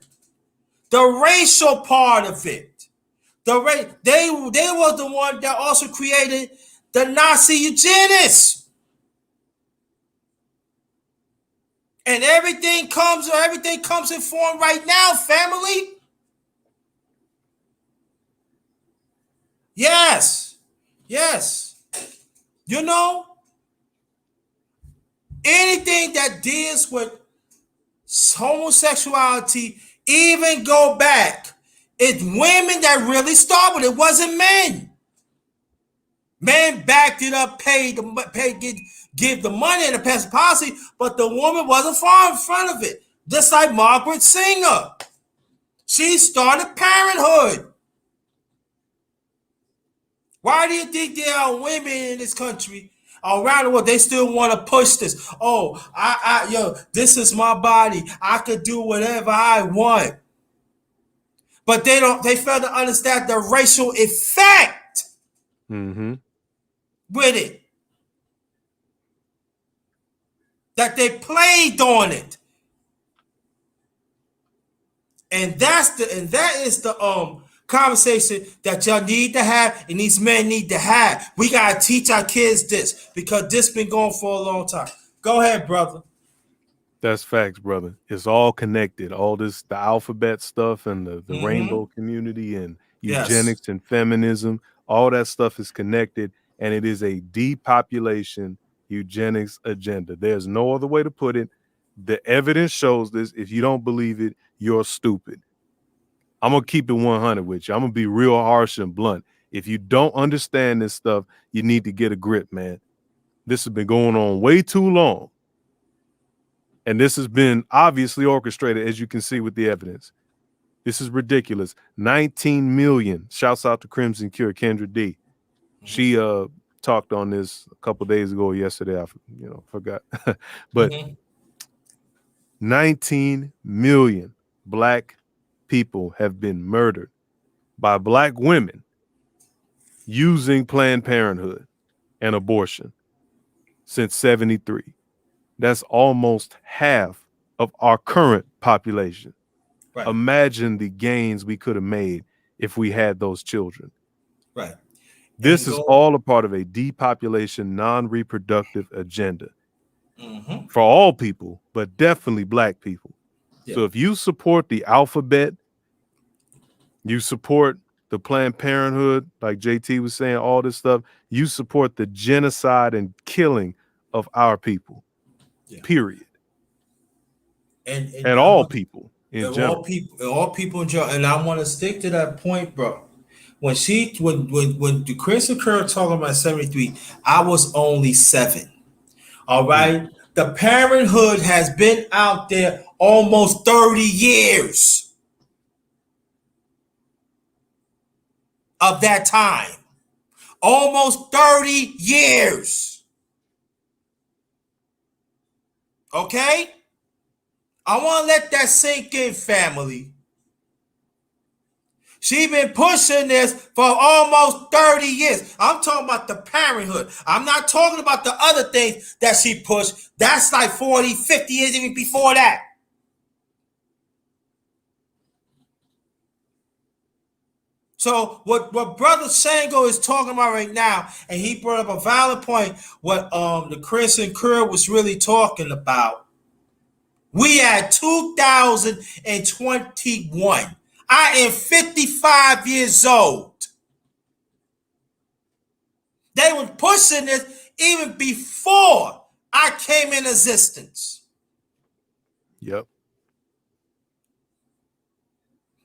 the racial part of it. They were the one that also created the Nazi eugenics, and everything comes in form right now, family. Yes. You know, anything that deals with homosexuality, even go back, it's women that really started it. It wasn't men. Men backed it up, give the money and the pass the policy, but the woman wasn't far in front of it. Just like Margaret Singer. She started parenthood. Why do you think there are women in this country around the world? They still want to push this. Oh, this is my body. I could do whatever I want. But they fail to understand the racial effect with it. That they played on it. And that is the conversation that y'all need to have and these men need to have. We gotta teach our kids this because this been going for a long time. Go ahead, brother. That's facts, brother. It's all connected. All this, the alphabet stuff and the rainbow community and Yes. eugenics and feminism. All that stuff is connected, and it is a depopulation eugenics agenda. There's no other way to put it. The evidence shows this. If you don't believe it, you're stupid. I'm going to keep it 100 with you. I'm going to be real harsh and blunt. If you don't understand this stuff, you need to get a grip, man. This has been going on way too long. And this has been obviously orchestrated, as you can see with the evidence. This is ridiculous. 19 million. Shouts out to Crimson Cure, Kendra D. She talked on this a couple days ago or yesterday. I forgot. But 19 million Black people have been murdered by Black women using Planned Parenthood and abortion since 73. That's almost half of our current population. Right. Imagine the gains we could have made if we had those children. Right. This is all a part of a depopulation, non-reproductive agenda for all people, but definitely Black people. Yeah. So if you support the alphabet, you support the Planned Parenthood, like JT was saying, all this stuff, you support the genocide and killing of our people, period. And all people in general. All people in general. And I want to stick to that point, bro. When the Chris and Kerr talking about 73, I was only 7. All right. The Parenthood has been out there almost 30 years of that time. Almost 30 years. Okay? I want to let that sink in, family. She been pushing this for almost 30 years. I'm talking about the Parenthood. I'm not talking about the other things that she pushed. That's like 40, 50 years even before that. So what Brother Shango is talking about right now, and he brought up a valid point, what the Chris and Kerr was really talking about. We at 2021. I am 55 years old. They were pushing this even before I came in existence. Yep.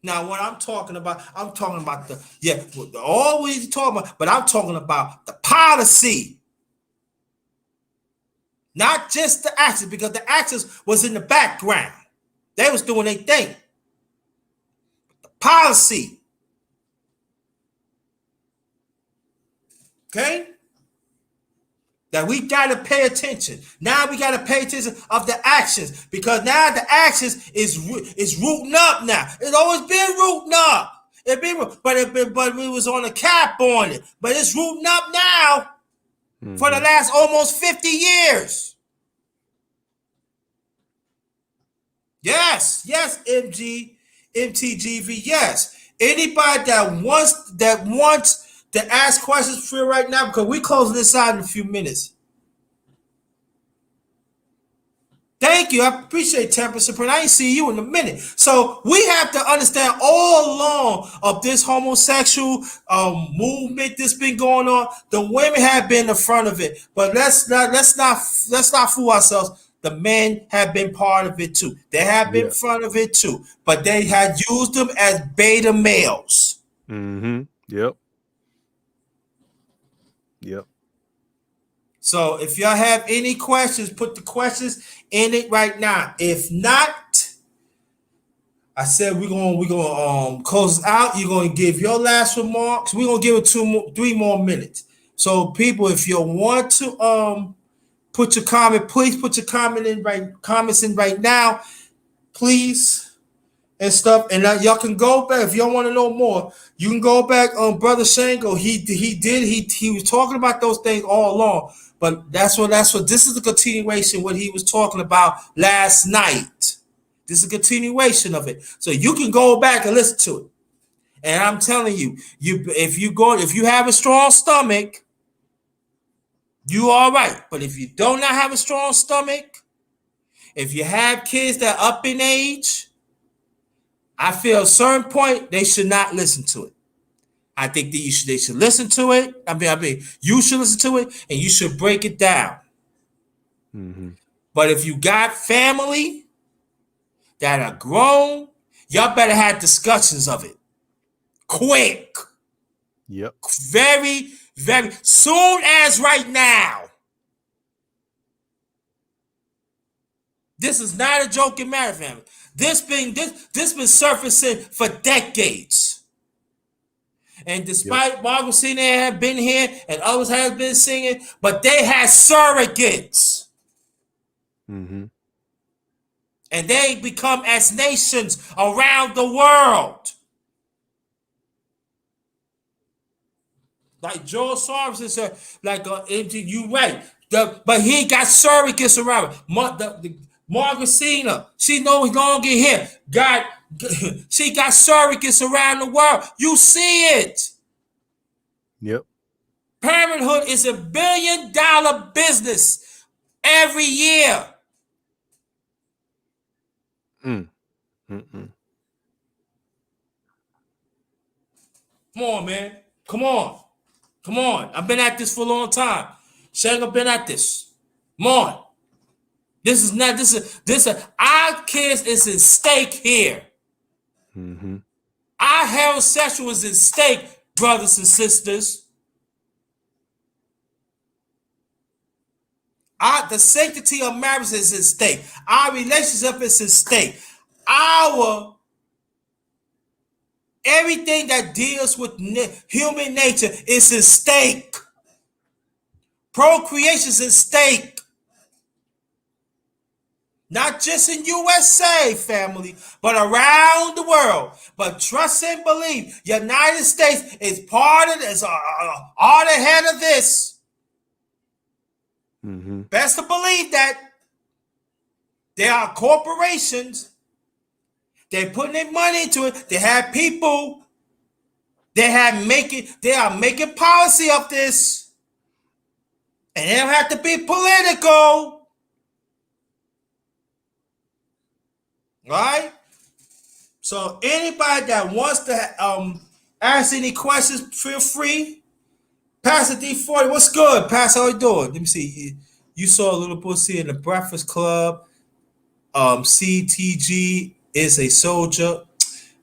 Now, what I'm talking about always talking about, but I'm talking about the policy. Not just the actors, because the actors was in the background. They was doing their thing. The policy. Okay? That we got to pay attention. Now we got to pay attention of the actions, because now the actions is rooting up now. It's always been rooting up. But it was on a cap on it. But it's rooting up now. For the last almost 50 years. Yes, MTGV, yes. Anybody that wants to ask questions for right now, because we're closing this out in a few minutes. Thank you. I appreciate 10%, but I ain't see you in a minute. So we have to understand all along of this homosexual movement that's been going on. The women have been in front of it, but let's not fool ourselves. The men have been part of it too. They have been in front of it too, but they had used them as beta males. Yep. So if y'all have any questions, put the questions in it right now. If not, I said we're gonna close out. You're gonna give your last remarks. We're gonna give it 3 more minutes. So people, if you want to put your comment, please put your comments in right now, please. And stuff, and y'all can go back if y'all want to know more. You can go back on Brother Shango. He was talking about those things all along, but that's what this is a continuation what he was talking about last night. This is a continuation of it, so you can go back and listen to it. And I'm telling you, if you have a strong stomach, you all right. But if you do not have a strong stomach, if you have kids that are up in age, I feel at a certain point they should not listen to it. I think that they should listen to it. I mean, you should listen to it and you should break it down. Mm-hmm. But if you got family that are grown, y'all better have discussions of it. Quick. Yep. Very, very soon as right now. This is not a joking matter, family. This been surfacing for decades. And despite Margaret Cena have been here and others have been singing, but they had surrogates. Mm-hmm. And they become as nations around the world. Like Joel Soros said, like you right. But he got surrogates around. Margaret Cena, she no longer here. She got surrogates around the world. You see it. Yep. Parenthood is $1 billion business every year. Mm. Mm-mm. Come on, man. Come on. Come on. I've been at this for a long time. Shango been at this. Come on. Our kids is at stake here. Mm-hmm. Our heterosexual is at stake, brothers and sisters. The sanctity of marriage is at stake. Our relationship is at stake. Everything that deals with human nature is at stake. Procreation is at stake. Not just in USA, family, but around the world. But trust and believe, United States is part of this, all the head of this. Mm-hmm. Best to believe that there are corporations. They're putting their money into it. They have people. They are making policy of this. And it don't have to be political. Right? So anybody that wants to ask any questions, feel free. Pastor D40, what's good? Pastor, how you doing? Let me see. You saw a little pussy in the Breakfast Club. CTG is a soldier.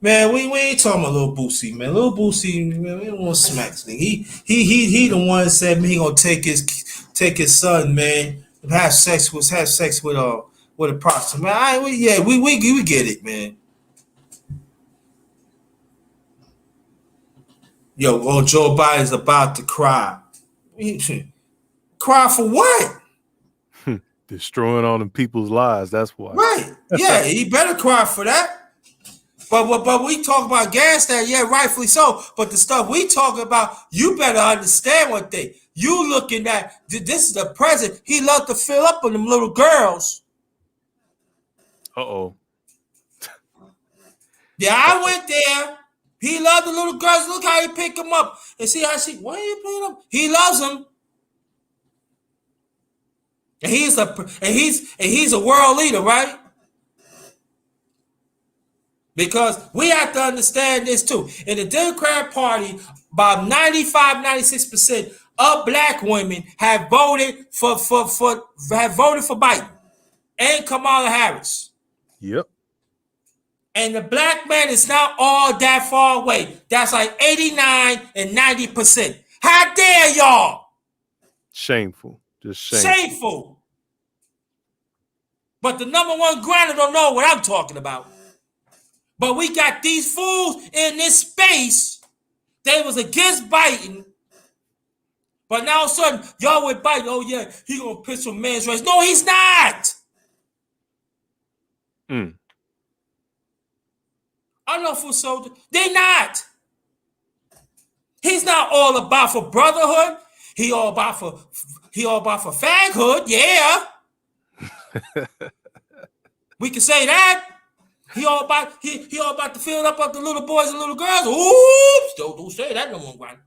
Man, we ain't talking about Little Boosie, man. Little Boosie, man, we don't want to smack this thing. He the one that said, man, he gonna take his son, man, and have sex with a prostitute. Man, we get it, man. Yo, Joe Biden's about to cry. Cry for what? Destroying all them people's lives. That's why. Right. Yeah, he better cry for that. But we talk about gas station, yeah, rightfully so. But the stuff we talk about, you better understand one thing. You looking at this is the president. He loved to fill up on them little girls. Uh-oh. Yeah, I went there. He loved the little girls. Look how he pick them up and see how why are you picking them? He loves them. And he's a world leader, right? Because we have to understand this too. In the Democrat Party, about 95-96% of black women have voted for Biden and Kamala Harris. Yep. And the black man is not all that far away. That's like 89 and 90%. How dare y'all? Shameful. Just shameful. Shameful. But the number one grinder don't know what I'm talking about. But we got these fools in this space. They was against Biden. But now all of a sudden, y'all with Biden, oh yeah, he gonna piss some man's rights. No, he's not. I know for soldiers. They not. He's not all about for brotherhood. He all about for faghood, yeah. We can say that. He all about to fill up the little boys and little girls. Oops! Don't say that no more, Brian.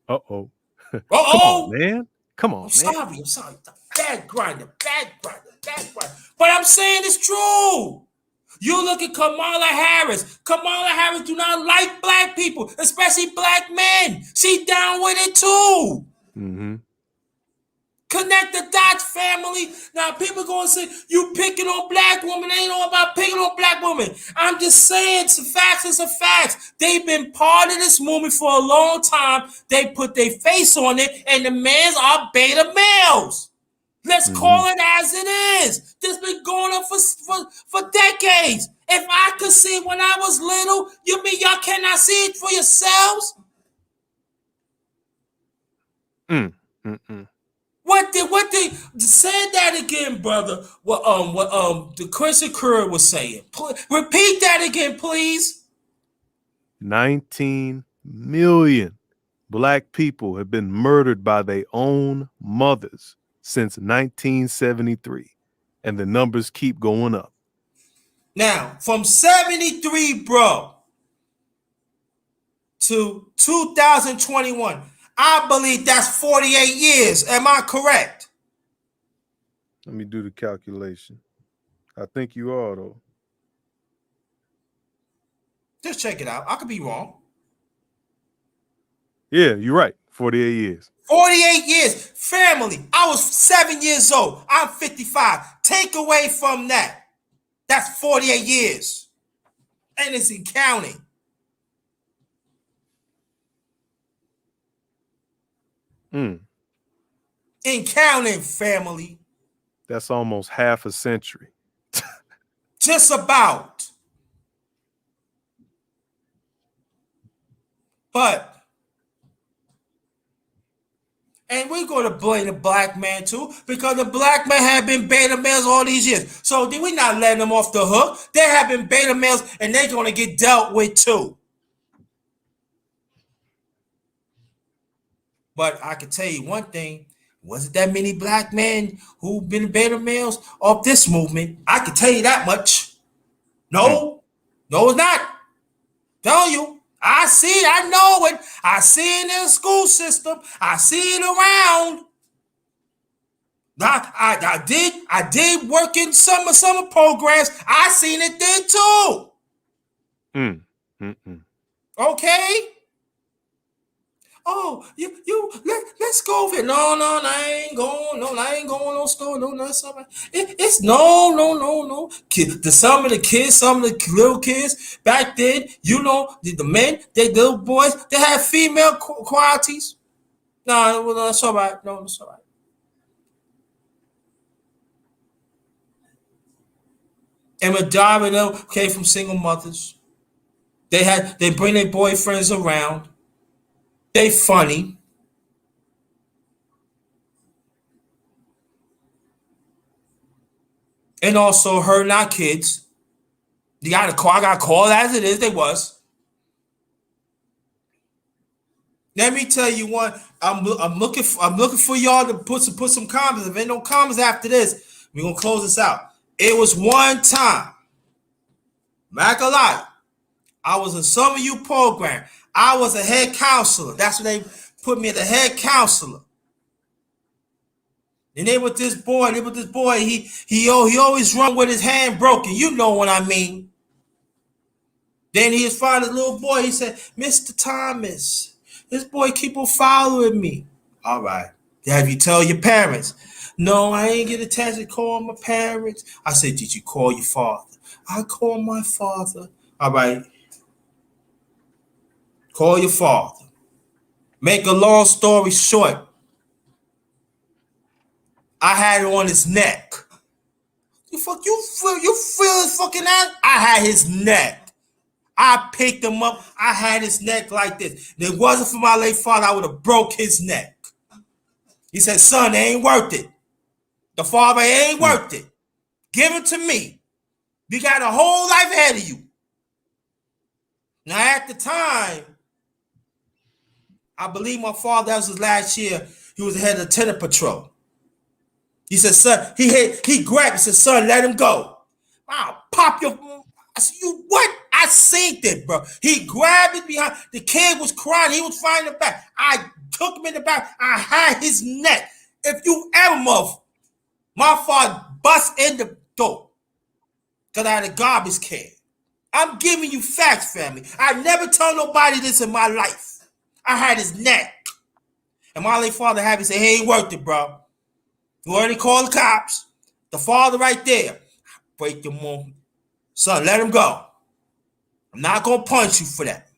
Uh-oh. Uh-oh. Come on, man. Come on, I'm sorry. Bad grinder. But I'm saying it's true. You look at Kamala Harris. Kamala Harris do not like black people, especially black men. She down with it too. Mm-hmm. Connect the dots, family. Now, people going to say, you picking on black women. Ain't all about picking on black women. I'm just saying, it's a fact, it's a fact. They've been part of this movement for a long time. They put their face on it, and the males are beta males. Let's call it as it is. This been going on for decades. If I could see it when I was little, you mean y'all cannot see it for yourselves? What they say that again, brother? What the Christian Curry was saying. Repeat that again, please. 19 million black people have been murdered by their own mothers since 1973, and the numbers keep going up. Now, from 73, bro, to 2021, I believe that's 48 years. Am I correct? Let me do the calculation. I think you are, though. Just check it out. I could be wrong. Yeah, you're right. 48 years. 48 years. Family, I was 7 years old. I'm 55. Take away from that. That's 48 years. And it's in counting. In counting, family. That's almost half a century. Just about. But, and we're going to blame the black man too, because the black man have been beta males all these years. So we're not letting them off the hook. They have been beta males, and they're going to get dealt with too. But I can tell you one thing. Wasn't that many black men who've been beta males of this movement. I can tell you that much. No, it's not. Tell you. I see it. I know it. I see it in the school system. I see it around. I did work in summer programs. I seen it there too. Okay. Oh, let's go over it. No, I ain't going. No, I ain't going no store. No, that's all right. It's no. Some of the little kids back then, the men, the little boys, they have female qualities. No, that's all right. No, that's all right. And majority of them came from single mothers. They bring their boyfriends around. They funny. And also her and our kids. I got to call it as it is. They was. Let me tell you one. I'm looking for y'all to put some comments. If ain't no comments after this, we're gonna close this out. It was one time. Not gonna lie. I was in Summer Youth program. I was a head counselor. That's when they put me as a head counselor. And they with this boy. He always run with his hand broken. You know what I mean. Then he was finding a little boy. He said, Mr. Thomas, this boy keep on following me. All right. Have you tell your parents? No, I ain't get a chance to call my parents. I said, did you call your father? I called my father. All right. Call your father. Make a long story short. I had it on his neck. You feel his fucking ass? I had his neck. I picked him up. I had his neck like this. If it wasn't for my late father, I would have broke his neck. He said, son, it ain't worth it. The father ain't worth it. Give it to me. You got a whole life ahead of you. Now, at the time, I believe my father, that was his last year, he was the head of the tenant patrol. He said, son, he grabbed, he said, son, let him go. I'll pop your, I said, you what? I seen it, bro. He grabbed it behind, the kid was crying, he was fighting the back. I took him in the back, I had his neck. If you ever move, my father bust in the door. because I had a garbage can. I'm giving you facts, family. I never told nobody this in my life. I had his neck. And my late father had me say, he ain't worth it, bro. You already called the cops. The father right there. Break your mom. Son, let him go. I'm not going to punch you for that.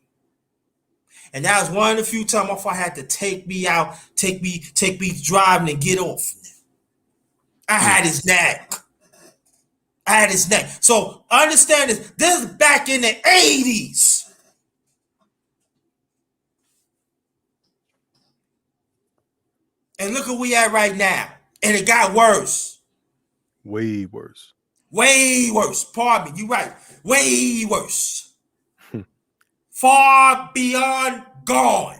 And that was one of the few times my father had to take me out, take me driving and get off. I had his neck. So understand this. This is back in the 80s. And look where we at right now. And it got worse. Way worse. Way worse. Pardon me. You're right. Way worse. Far beyond gone.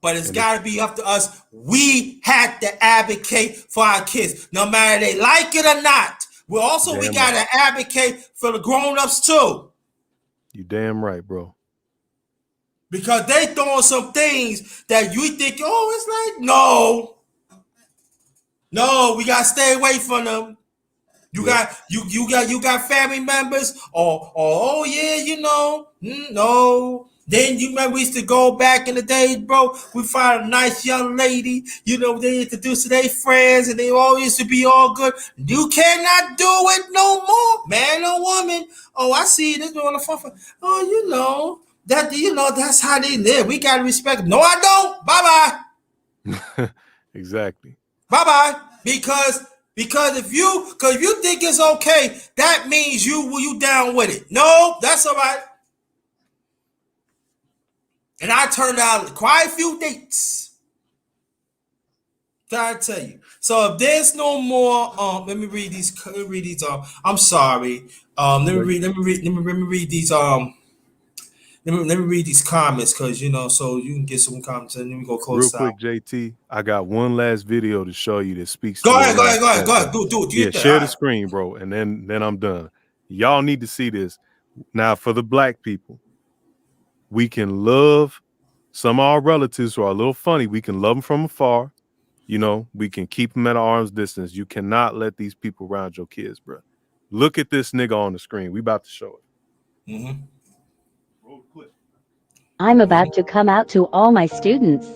But it's got to be up to us. We have to advocate for our kids, no matter they like it or not. We got to advocate for the grown-ups too. You damn right, bro. Because they throwing some things that you think, oh, it's like, no, we got to stay away from them. You got family members, or oh yeah, no. Then you remember we used to go back in the days, bro. We find a nice young lady, they introduce to their friends, and they all used to be all good. You cannot do it no more, man or woman. Oh, I see this on the phone. Oh, that's how they live. We gotta respect them. No, I don't. Bye bye. Exactly. Bye bye. Because if you think it's okay, that means you down with it. No, that's all right. And I turned out quite a few dates. Can I tell you? So if there's no more, let me read these. I'm sorry. Let me read these. Let me read these comments, because so you can get some comments, and then we go close real quick, JT. I got one last video to show you that speaks. Go ahead. Do it. Yeah, share the screen, bro, and then I'm done. Y'all need to see this. Now, for the black people, we can love some of our relatives who are a little funny. We can love them from afar. We can keep them at arm's distance. You cannot let these people around your kids, bro. Look at this nigga on the screen. We about to show it. Mm-hmm. Roll the clip. I'm about to come out to all my students.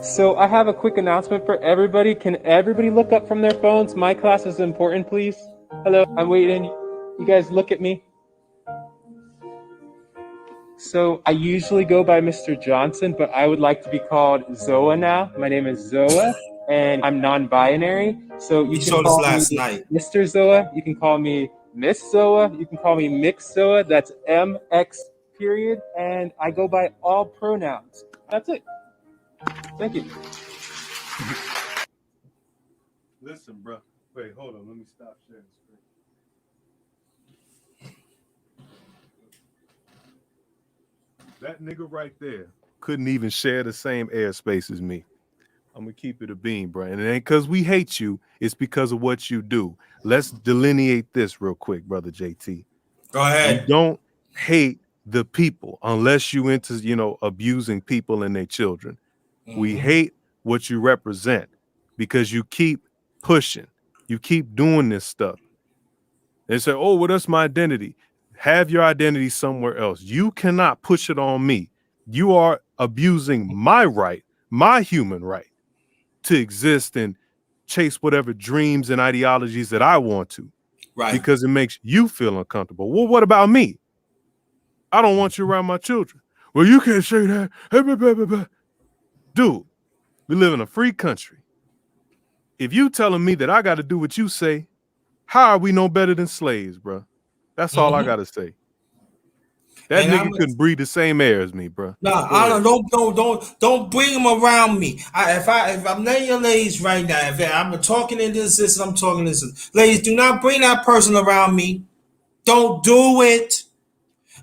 So I have a quick announcement for everybody. Can everybody look up from their phones? My class is important, please. Hello, I'm waiting. You guys look at me. So I usually go by Mr. Johnson, but I would like to be called Zoa now. My name is Zoa, and I'm non-binary. So you can call me Mr. Zoa. You can call me Miss Zoa. You can call me Mix Zoa. That's MX period. And I go by all pronouns. That's it. Thank you. Listen, bro. Wait, hold on. Let me stop sharing the screen. That nigga right there couldn't even share the same airspace as me. I'm going to keep it a beam, bro. And it ain't because we hate you. It's because of what you do. Let's delineate this real quick, brother JT. Go ahead. You don't hate the people unless you into, abusing people and their children. Mm-hmm. We hate what you represent because you keep pushing. You keep doing this stuff. They say, oh, well, that's my identity. Have your identity somewhere else. You cannot push it on me. You are abusing my right, my human right to exist and chase whatever dreams and ideologies that I want to. Right. Because it makes you feel uncomfortable. Well, what about me? I don't want you around my children. Well, you can't say that. Dude, we live in a free country. If you telling me that I got to do what you say, how are we no better than slaves, bro? That's all I got to say. That nigga couldn't breathe the same air as me, bro. Nah, don't bring him around me. If I'm letting your ladies right now, if I'm talking in this, I'm talking this. Ladies, do not bring that person around me. Don't do it.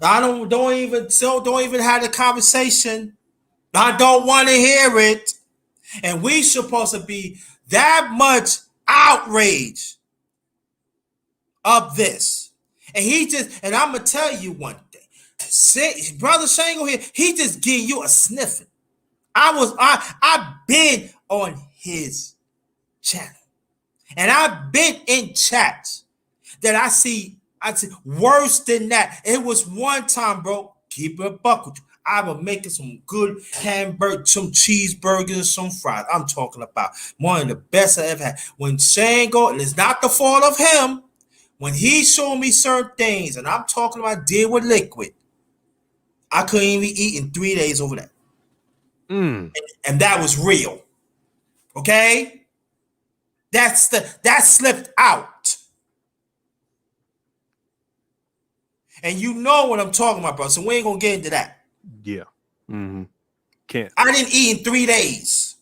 I don't even have the conversation. I don't want to hear it. And we supposed to be that much outraged of this. And I'm gonna tell you one thing. Brother Shango here, he just giving you a sniffing. I've been on his channel. And I've been in chats that I see worse than that. It was one time, bro. Keep it a buck with you. I was making some good hamburger, some cheeseburgers, some fries. I'm talking about one of the best I ever had. When Shango, and it's not the fault of him, when he showed me certain things, and I'm talking about deal with liquid, I couldn't even eat in 3 days over that. And that was real. Okay? That slipped out. And you know what I'm talking about, bro. So we ain't gonna get into that. Yeah. Can't. I didn't eat in 3 days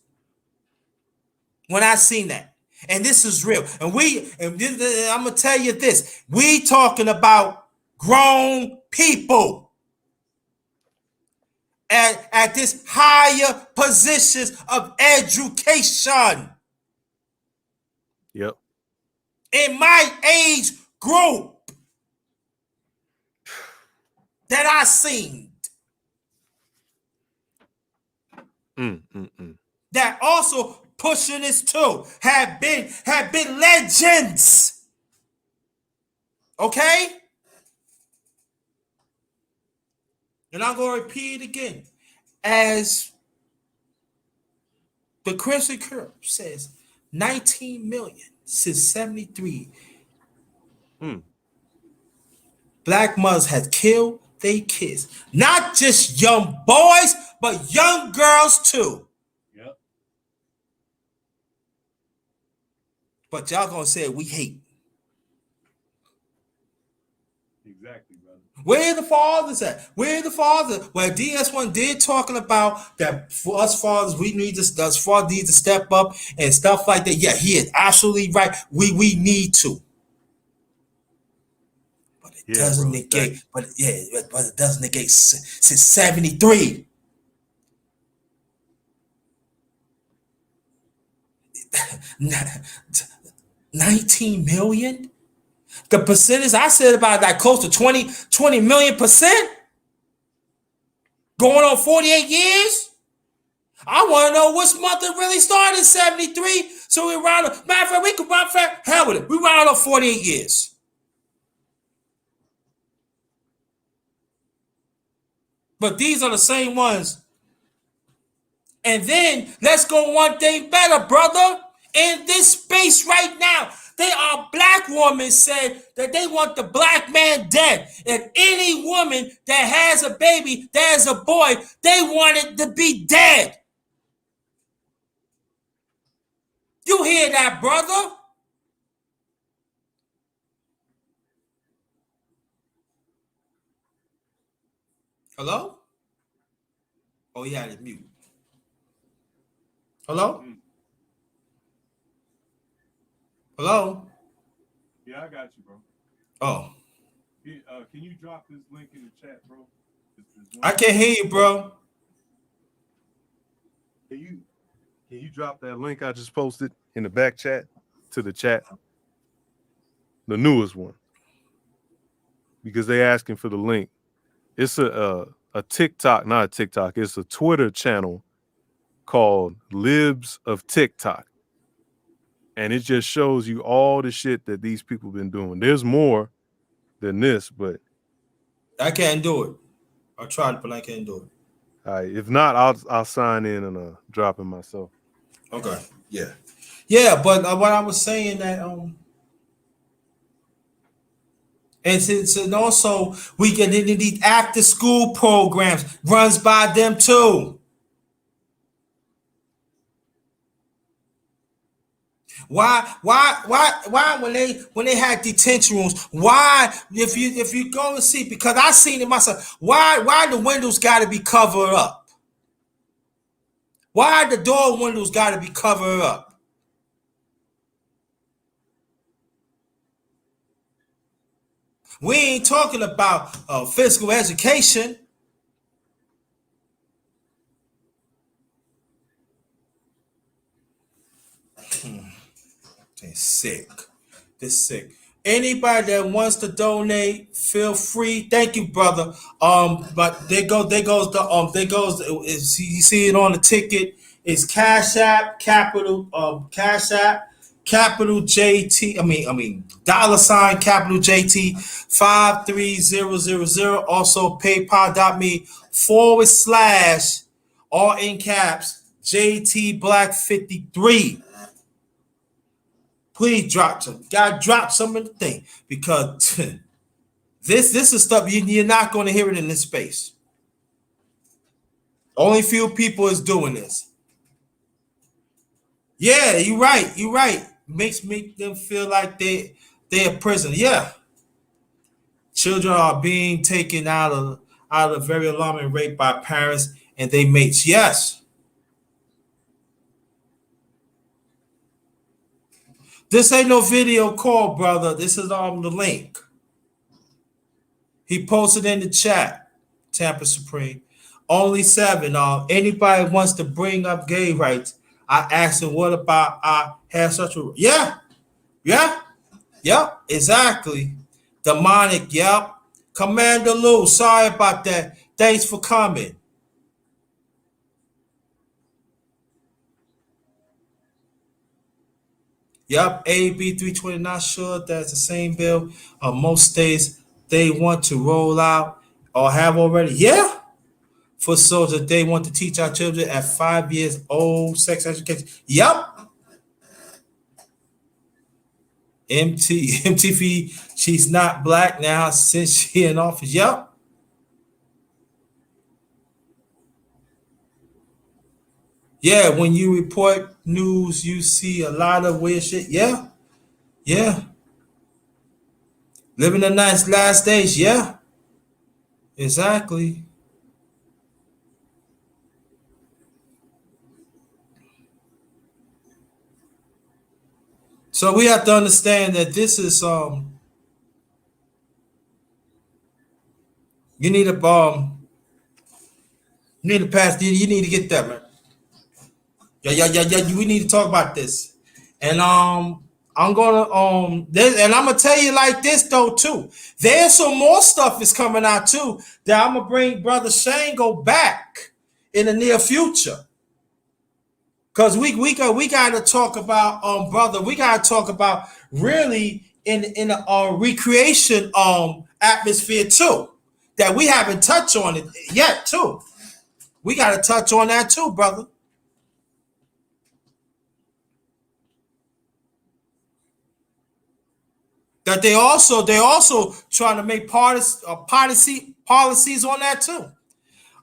when I seen that. And this is real. And I'm gonna tell you this. We talking about grown people at this higher positions of education. Yep. In my age group that I seen. That also pushing this too have been legends. Okay? And I'm gonna repeat it again. As the Christian Curve says, 19 million since 73. Black mothers have killed their kids. Not just young boys, but young girls too. Yep. But y'all gonna say we hate. Exactly, brother. Where the fathers at? Where the fathers? Well, DS1 did talking about that for us fathers, we need to step up and stuff like that. Yeah, he is absolutely right. We need to. But it doesn't negate. But it doesn't negate since 73. $19 million. The percentage I said about that close to 20 million percent going on 48 years. I want to know which month it really started in 73. So we round up. Matter of fact, we could round up. Hell with it. We round up 48 years. But these are the same ones. And then let's go one thing better, brother. In this space right now, there are black women said that they want the black man dead. And any woman that has a baby, that has a boy, they want it to be dead. You hear that, brother? Hello? Oh, he had it mute. Hello? Hello? Yeah, I got you, bro. Oh. Can you drop this link in the chat, bro? I can't hear you, bro. Can you drop that link I just posted in the back chat to the chat? The newest one. Because they asking for the link. It's a TikTok, not a TikTok, it's a Twitter channel called Libs of TikTok. And it just shows you all the shit that these people been doing. There's more than this, but I can't do it. I tried, but I can't do it. All right. If not, I'll sign in and drop it myself. Okay. Yeah. Yeah, but what I was saying that and also we get into these after school programs runs by them too. Why when they had detention rooms, why if you go and see, because I seen it myself, why the windows gotta be covered up? Why the door windows gotta be covered up? We ain't talking about physical education. They're sick. They're sick. Anybody that wants to donate, feel free. Thank you, brother. But there goes you see it on the ticket. It's Cash App, Cash App, capital JT. I mean $ capital JT 53000. Also PayPal.me / all in caps JT Black 53. Please drop some. Gotta drop some of the thing because this is stuff you're not going to hear it in this space. Only few people is doing this. Yeah, you're right. You're right. Make them feel like they're in prison. Yeah, children are being taken out of a very alarming rate by parents and their mates. Yes, this ain't no video call, brother. This is the link. He posted in the chat. Tampa Supreme. Only 7. Anybody wants to bring up gay rights? I asked him, what about I have such a yep, exactly. Demonic, yep. Commander Lou, sorry about that. Thanks for coming. Yep, AB 320, not sure that's the same bill. Most states they want to roll out or have already. Yeah. For so that they want to teach our children at 5 years old sex education. Yep. MTV, she's not black now since she in office. Yep. Yeah, when you report news, you see a lot of weird shit. Yeah. Yeah. Living the nice last days. Yeah. Exactly. So we have to understand that this is you need a you need to pass. You need to get that, man. Yeah. We need to talk about this, and I'm gonna and I'm gonna tell you like this though too. There's some more stuff is coming out too that I'm gonna bring brother Shango back in the near future. Cause we got to talk about brother. We got to talk about really in a recreation atmosphere too that we haven't touched on it yet too. We got to touch on that too, brother. That they also trying to make policies on that too.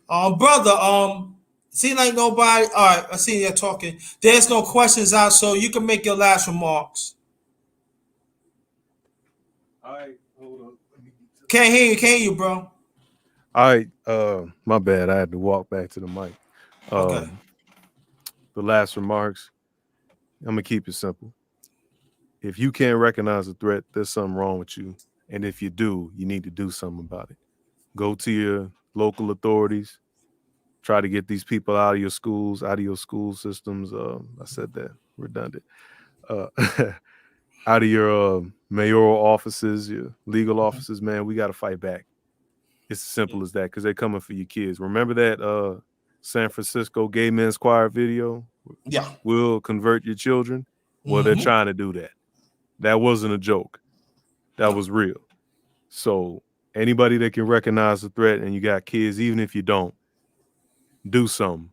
Brother, seem like nobody. All right, I see you're talking. There's no questions out, so you can make your last remarks. All right, hold on. Can't hear you, bro. All right, my bad. I had to walk back to the mic. Okay. The last remarks. I'm gonna keep it simple. If you can't recognize a threat, there's something wrong with you, and if you do, you need to do something about it. Go to your local authorities. Try to get these people out of your schools, out of your school systems. I said that redundant. Out of your mayoral offices, your legal offices, man. We got to fight back. It's as simple as that because they're coming for your kids. Remember that San Francisco Gay Men's Choir video? Yeah. We'll convert your children. Well, they're trying to do that. That wasn't a joke. That was real. So anybody that can recognize the threat and you got kids, even if you don't, do something.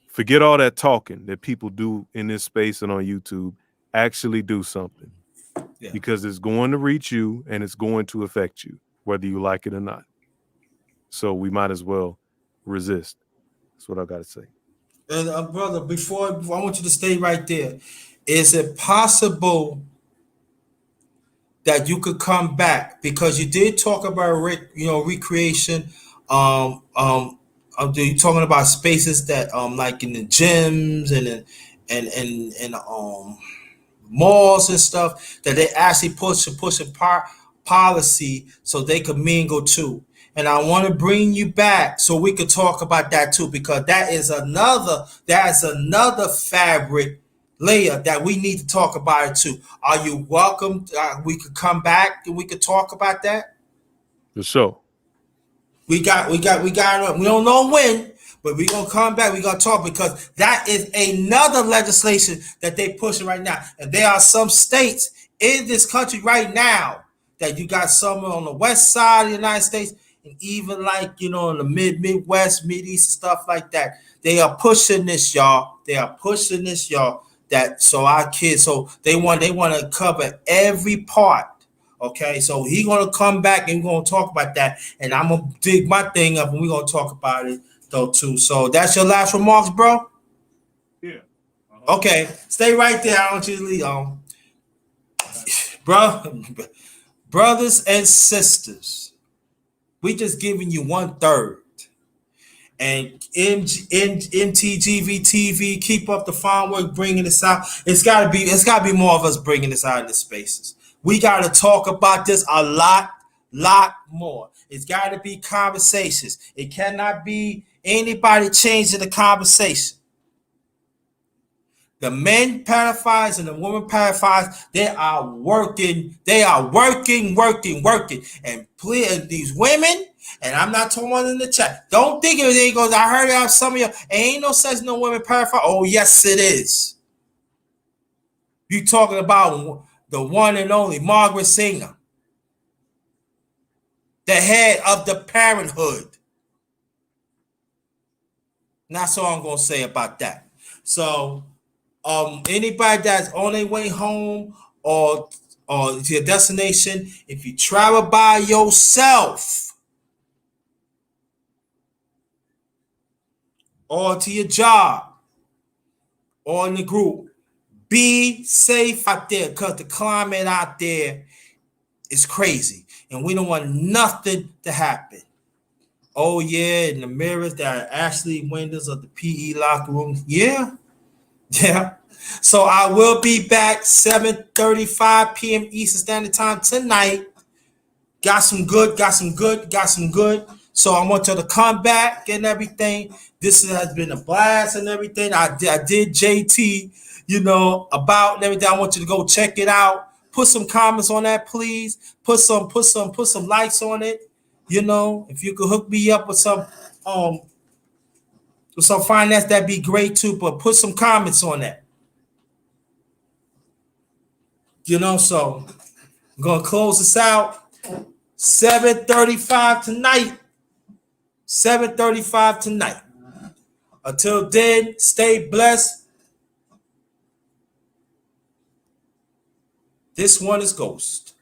Forget all that talking that people do in this space and on YouTube. Actually do something. Yeah. Because it's going to reach you and it's going to affect you, whether you like it or not. So we might as well resist. That's what I got to say. And brother, before I want you to stay right there. Is it possible that you could come back because you did talk about recreation? You're talking about spaces that like in the gyms and malls and stuff that they actually pushing policy so they could mingle too. And I want to bring you back so we could talk about that too, because that is another fabric layer that we need to talk about it too. Are you welcome? We could come back and we could talk about that. For sure. We don't know when, But we're gonna come back, we're gonna talk, because that is another legislation that they pushing right now. And there are some states in this country right now that you got some on the west side of the United States, and even like, in the Midwest, Mideast, and stuff like that. They are pushing this, y'all. They are pushing this, y'all. That so our kids, so they want to cover every part. Okay, so he gonna come back and we're gonna talk about that, and I'm gonna dig my thing up and we're gonna talk about it though too. So that's your last remarks, bro? Yeah. Okay, stay right there. I don't usually bro, brothers and sisters, we just giving you 1/3. And MTGV TV, keep up the fine work bringing this out. It's gotta be more of us bringing this out in the spaces. We gotta talk about this a lot more. It's gotta be conversations. It cannot be anybody changing the conversation. The men paraphies and the women paraphies, they are working. And please, these women, and I'm not talking about in the chat, don't think it ain't goes. I heard out some of you, ain't no such no women paraphies. Oh, yes, it is. You talking about the one and only Margaret Singer, the head of the parenthood. And that's all I'm gonna say about that. So anybody that's on their way home or to your destination, if you travel by yourself or to your job or in the group, be safe out there, because the climate out there is crazy and we don't want nothing to happen. Oh yeah, in the mirrors that are actually windows of the PE locker room. Yeah. So I will be back 7:35 p.m. Eastern Standard Time tonight. Got some good. So I want y'all to come back and everything. This has been a blast and everything. I did JT, about and everything. I want you to go check it out. Put some comments on that, please. Put some likes on it. If you could hook me up with some finance, that'd be great too. But put some comments on that. So I'm gonna close this out. 7:35 tonight. 7:35 tonight. Until then, stay blessed. This one is Ghost.